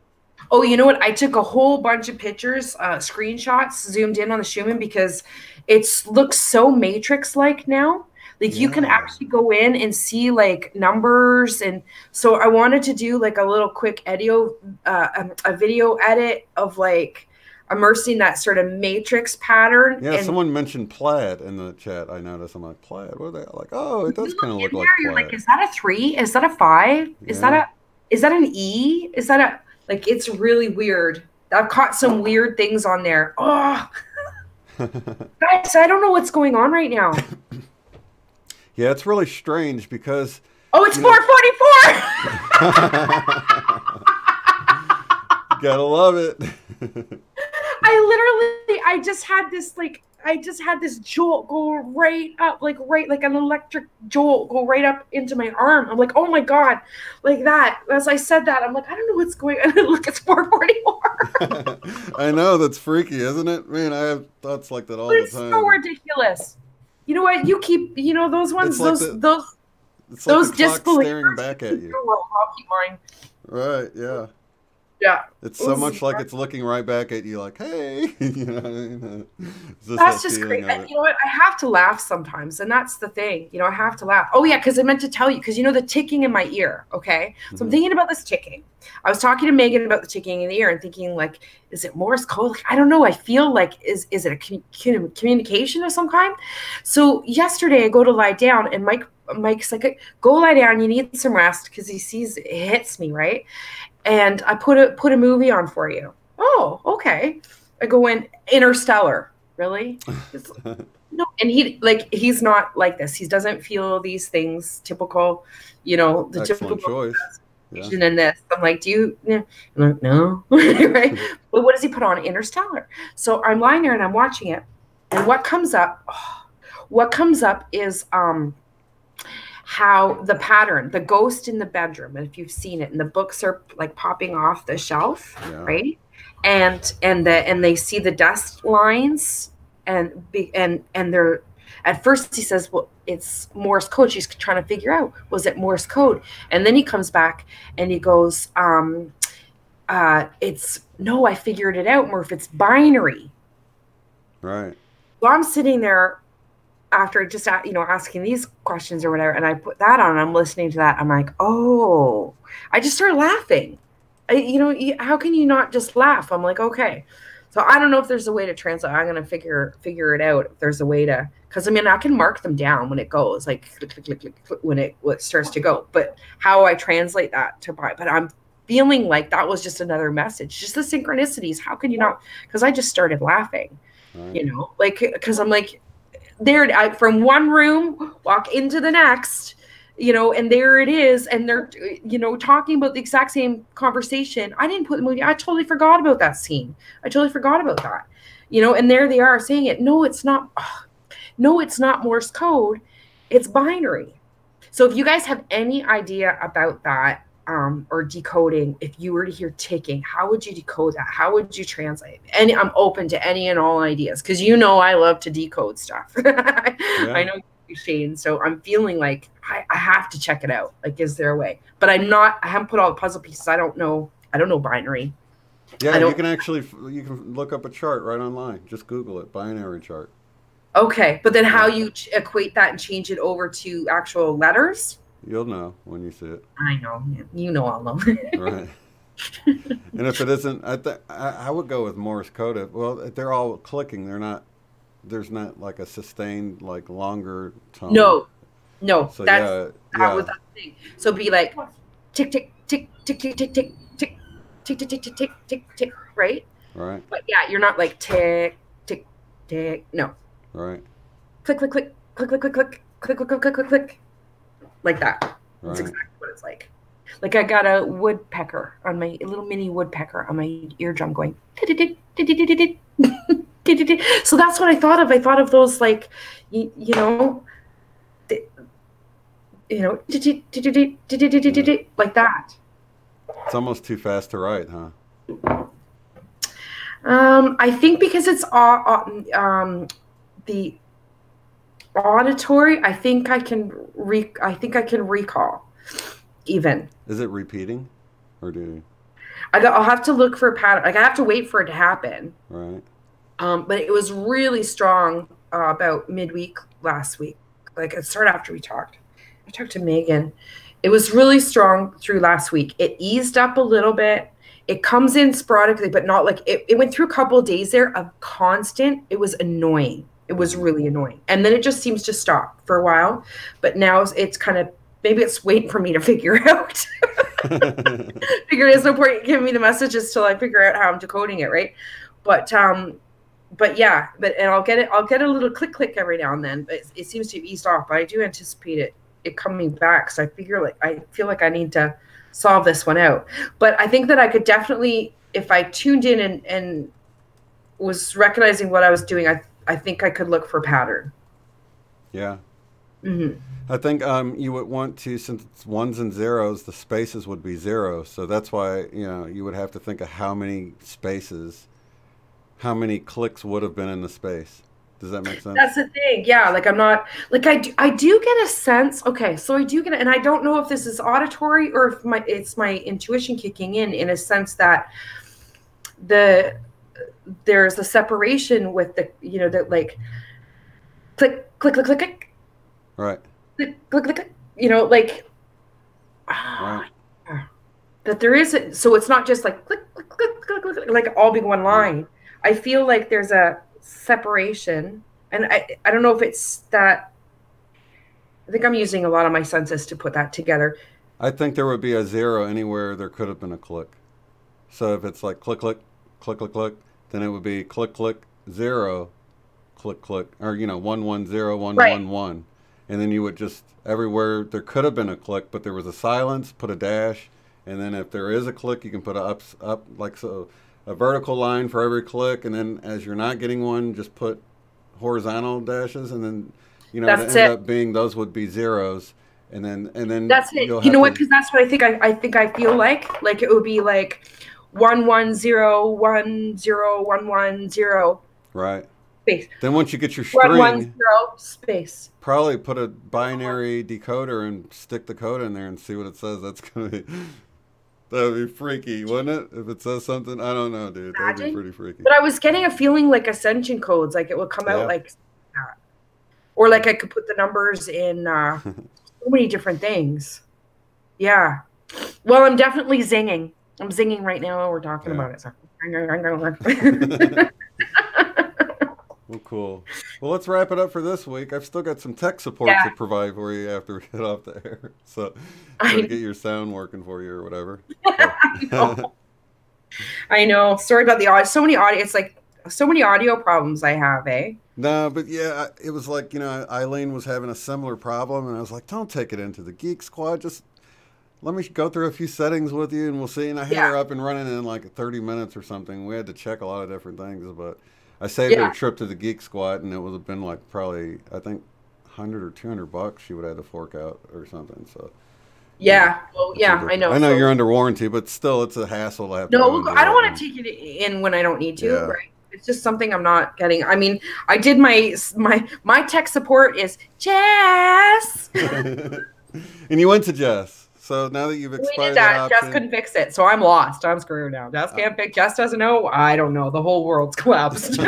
Oh, you know what? I took a whole bunch of pictures, screenshots, zoomed in on the Schumann because it looks so Matrix-like now. Like you can Yeah. actually go in and see like numbers, and so I wanted to do like a little quick a video edit of like immersing that sort of Matrix pattern. Yeah, And someone mentioned plaid in the chat. I noticed. I'm like, plaid? What are they? Like, oh, it you does kind look of look in like there, you're like, plaid. is that a 3? Is that a 5? Yeah. Is that an E? Is that a like? It's really weird. I've caught some weird things on there. Oh, guys, I don't know what's going on right now. Yeah, it's really strange because, Oh, it's you know, 444. gotta love it. I just had this jolt go right up, like an electric jolt go right up into my arm. I'm like, oh my God, like that. As I said that, I'm like, I don't know what's going on. Look, it's 444. I know, that's freaky, isn't it? Man, I have thoughts like that all But the it's so time. ridiculous. You know what? You keep, those It's ones, like the those clock staring disbelievers. back at you. I'll keep mine. Right, yeah. Yeah. It's so much like it's looking right back at you, like, "Hey," It's just that That's just feeling great. of it. You know what? I have to laugh sometimes, and that's the thing. I have to laugh. Oh yeah, because I meant to tell you, because the ticking in my ear. Okay, so I'm Hmm. thinking about this ticking. I was talking to Megan about the ticking in the ear, and thinking like, is it Morse code? Like, I don't know. I feel like is it a communication of some kind? So yesterday I go to lie down, and Mike's like, go lie down. You need some rest because he sees it hits me right. And I put a movie on for you. Oh, okay. I go in Interstellar. really? It's, no, and he's not like this. He doesn't feel these things. Typical, the Excellent typical choice. Yeah. in this. I'm like, do you? Yeah. I'm like, no, right? But what does he put on? Interstellar. So I'm lying there and I'm watching it, and what comes up? What comes up is how the pattern, the ghost in the bedroom, and if you've seen it, and the books are like popping off the shelf, Yeah. right? And they see the dust lines, and they're, at first he says, well, it's Morse code. She's trying to figure out, was it Morse code? And then he comes back and he goes, it's, no, I figured it out, Murph, it's binary. Right. So I'm sitting there after just asking these questions or whatever, and I put that on, and I'm listening to that. I'm like, oh, I just started laughing. How can you not just laugh? I'm like, okay. So I don't know if there's a way to translate. I'm gonna figure it out if there's a way to, because I mean I can mark them down when it goes, like click, click, click, click, click, when it starts to go. But how I translate that to buy, but I'm feeling like that was just another message, just the synchronicities. How can you not? Because I just started laughing, Right. like, because I'm like, there, from one room walk into the next, and there it is, and they're talking about the exact same conversation. I didn't put the movie, I totally forgot about that scene. I totally forgot about that, and there they are saying it. No, it's not. No, it's not Morse code, it's binary. So if you guys have any idea about that, or decoding, if you were to hear ticking, how would you decode that? How would you translate? And I'm open to any and all ideas, because I love to decode stuff. Yeah. I know you, Shane. So I'm feeling like I have to check it out. Like, is there a way? But I haven't put all the puzzle pieces. I don't know binary. Yeah, you can look up a chart right online. Just Google it, binary chart. Okay, but then how you equate that and change it over to actual letters? You'll know when you see it. I know. I'll know. Right. And if it isn't, I would go with Morse code. Well, they're all clicking. There's not like a sustained, like longer tone. No. So that was the thing. So be like tick tick tick tick tick tick tick tick tick tick tick tick tick tick tick, right? Right. But yeah, you're not like tick tick tick. No. Right. Click click click click click click click click click click click click, like that. That's exactly what it's like. Like I got a woodpecker on my little mini woodpecker on my eardrum going. So that's what I thought of. I thought of those, like, like that. It's almost too fast to write, huh? I think because it's the auditory. I think I can recall. Even. Is it repeating, or do you? I'll have to look for a pattern. Like I have to wait for it to happen. Right. But it was really strong about midweek last week. Like it started after we talked. I talked to Megan. It was really strong through last week. It eased up a little bit. It comes in sporadically, but not like it went through a couple of days there of constant. It was annoying. It was really annoying. And then it just seems to stop for a while. But now it's kind of, maybe it's waiting for me to figure out. Figure there's no point giving me the messages till I figure out how I'm decoding it, right? But yeah, and I'll get a little click every now and then. But it seems to have eased off. But I do anticipate it coming back. So I feel like I need to solve this one out. But I think that I could definitely, if I tuned in and was recognizing what I was doing, I think I could look for pattern. Yeah. Mm-hmm. I think you would want to, since it's ones and zeros, the spaces would be zero. So that's why, you would have to think of how many spaces, how many clicks would have been in the space. Does that make sense? That's the thing. Yeah. Like I'm not, like I do get a sense. Okay. So I do get it. And I don't know if this is auditory or if it's my intuition kicking in a sense that there's a separation with the, that like click, click, click, click, click. Right. Click, click, click, like right. That there is so it's not just like click, click, click, click, click, like all being one line. I feel like there's a separation, and I don't know if it's that. I think I'm using a lot of my senses to put that together. I think there would be a zero anywhere there could have been a click. So if it's like click, click, click, click, click, then it would be click, click, zero, click, click, or, you know, 110, Right. 111. And then you would just, everywhere there could have been a click, but there was a silence, put a dash. And then if there is a click, you can put a up like so, a vertical line for every click. And then as you're not getting one, just put horizontal dashes. And then, you know, to That's end it. up being, those would be zeros. And then That's it. you'll You have know what? to, Because that's what I think I feel like. Like it would be like 110 10110 right. space. Then once you get your One one string, zero space. probably put a binary decoder and stick the code in there and see what it says. That's gonna be that would be freaky, wouldn't it? If it says something, I don't know, dude. That would be Imagine. pretty freaky. But I was getting a feeling like ascension codes, like it would come out Yeah. like that. Or like I could put the numbers in so many different things. Yeah. Well, I'm definitely zinging. I'm zinging right now while we're talking Yeah. about it. So. Well, cool. Well, let's wrap it up for this week. I've still got some tech support Yeah. to provide for you after we get off the air. So, I- to get your sound working for you or whatever. I know. Sorry about the audio. So many audio. It's like so many audio problems I have, eh? No, but yeah, it was like, you know, Eileen was having a similar problem, and I was like, don't take it into the Geek Squad. Just let me go through a few settings with you, and we'll see. And I had her up and running in like 30 minutes or something. We had to check a lot of different things, but I saved her a trip to the Geek Squad, and it would have been like probably, I think, $100 or $200 she would have to fork out or something. So. Yeah. Well, yeah, I know. I know you're under warranty, but still, it's a hassle to have to. No, I don't want to take it in when I don't need to. Yeah. Right? It's just something I'm not getting. I mean, I did my tech support is Jess. And you went to Jess, so now that you've We expired did that. that Jess option, couldn't fix it, so I'm lost. I'm screwed now. Jess can't fix. Jess doesn't know. I don't know. The whole world's collapsed.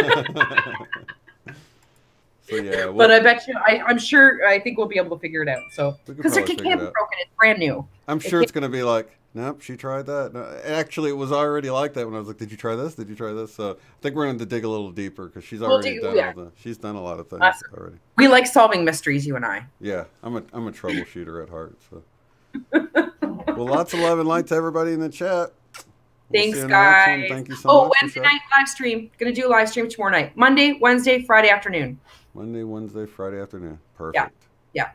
So yeah, But I bet you, I'm sure. I think we'll be able to figure it out. So because it probably can't be figure it out. broken. It's brand new. I'm sure it's going to be like, nope, she tried that. No, actually, it was already like that when I was like, did you try this? Did you try this? So I think we're going to dig a little deeper because she's already she's done a lot of things already. We like solving mysteries, you and I. Yeah, I'm a troubleshooter at heart. So, well, lots of love and light to everybody in the chat. Thanks, guys. Thank you so much. Wednesday night live stream. Gonna do a live stream tomorrow night. Monday, Wednesday, Friday afternoon. Monday, Wednesday, Friday afternoon. Perfect. Yeah.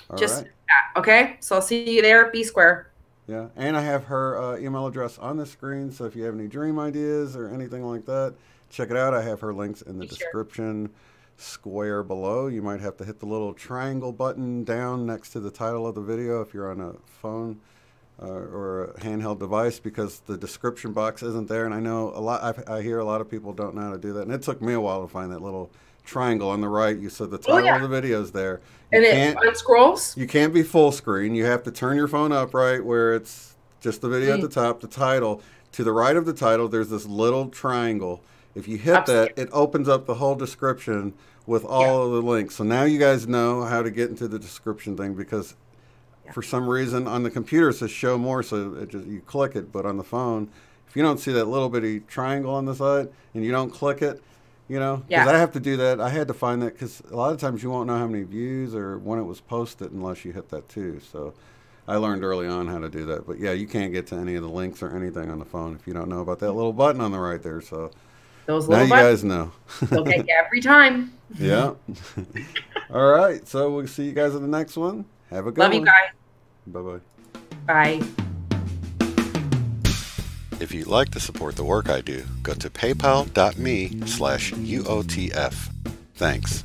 All Just right. okay. So I'll see you there. B Square. Yeah, and I have her email address on the screen, so if you have any dream ideas or anything like that, check it out. I have her links in the description square below. You might have to hit the little triangle button down next to the title of the video if you're on a phone or a handheld device, because the description box isn't there. And I know I hear a lot of people don't know how to do that, and it took me a while to find that little triangle on the right. You said the title of the video is there. And it unscrolls. You can't be full screen. You have to turn your phone up right where it's just the video at the top, the title. To the right of the title, there's this little triangle. If you hit that, it opens up the whole description with all of the links. So now you guys know how to get into the description thing, because for some reason on the computer it says show more, so you click it. But on the phone, if you don't see that little bitty triangle on the side and you don't click it, you know, because I have to do that. I had to find that because a lot of times you won't know how many views or when it was posted unless you hit that too. So I learned early on how to do that. But yeah, you can't get to any of the links or anything on the phone if you don't know about that little button on the right there. So those now you guys know. They'll get you every time. Yeah. All right. So we'll see you guys in the next one. Have a good one. Love you guys. Bye-bye. Bye. If you'd like to support the work I do, go to paypal.me/UOTF. Thanks.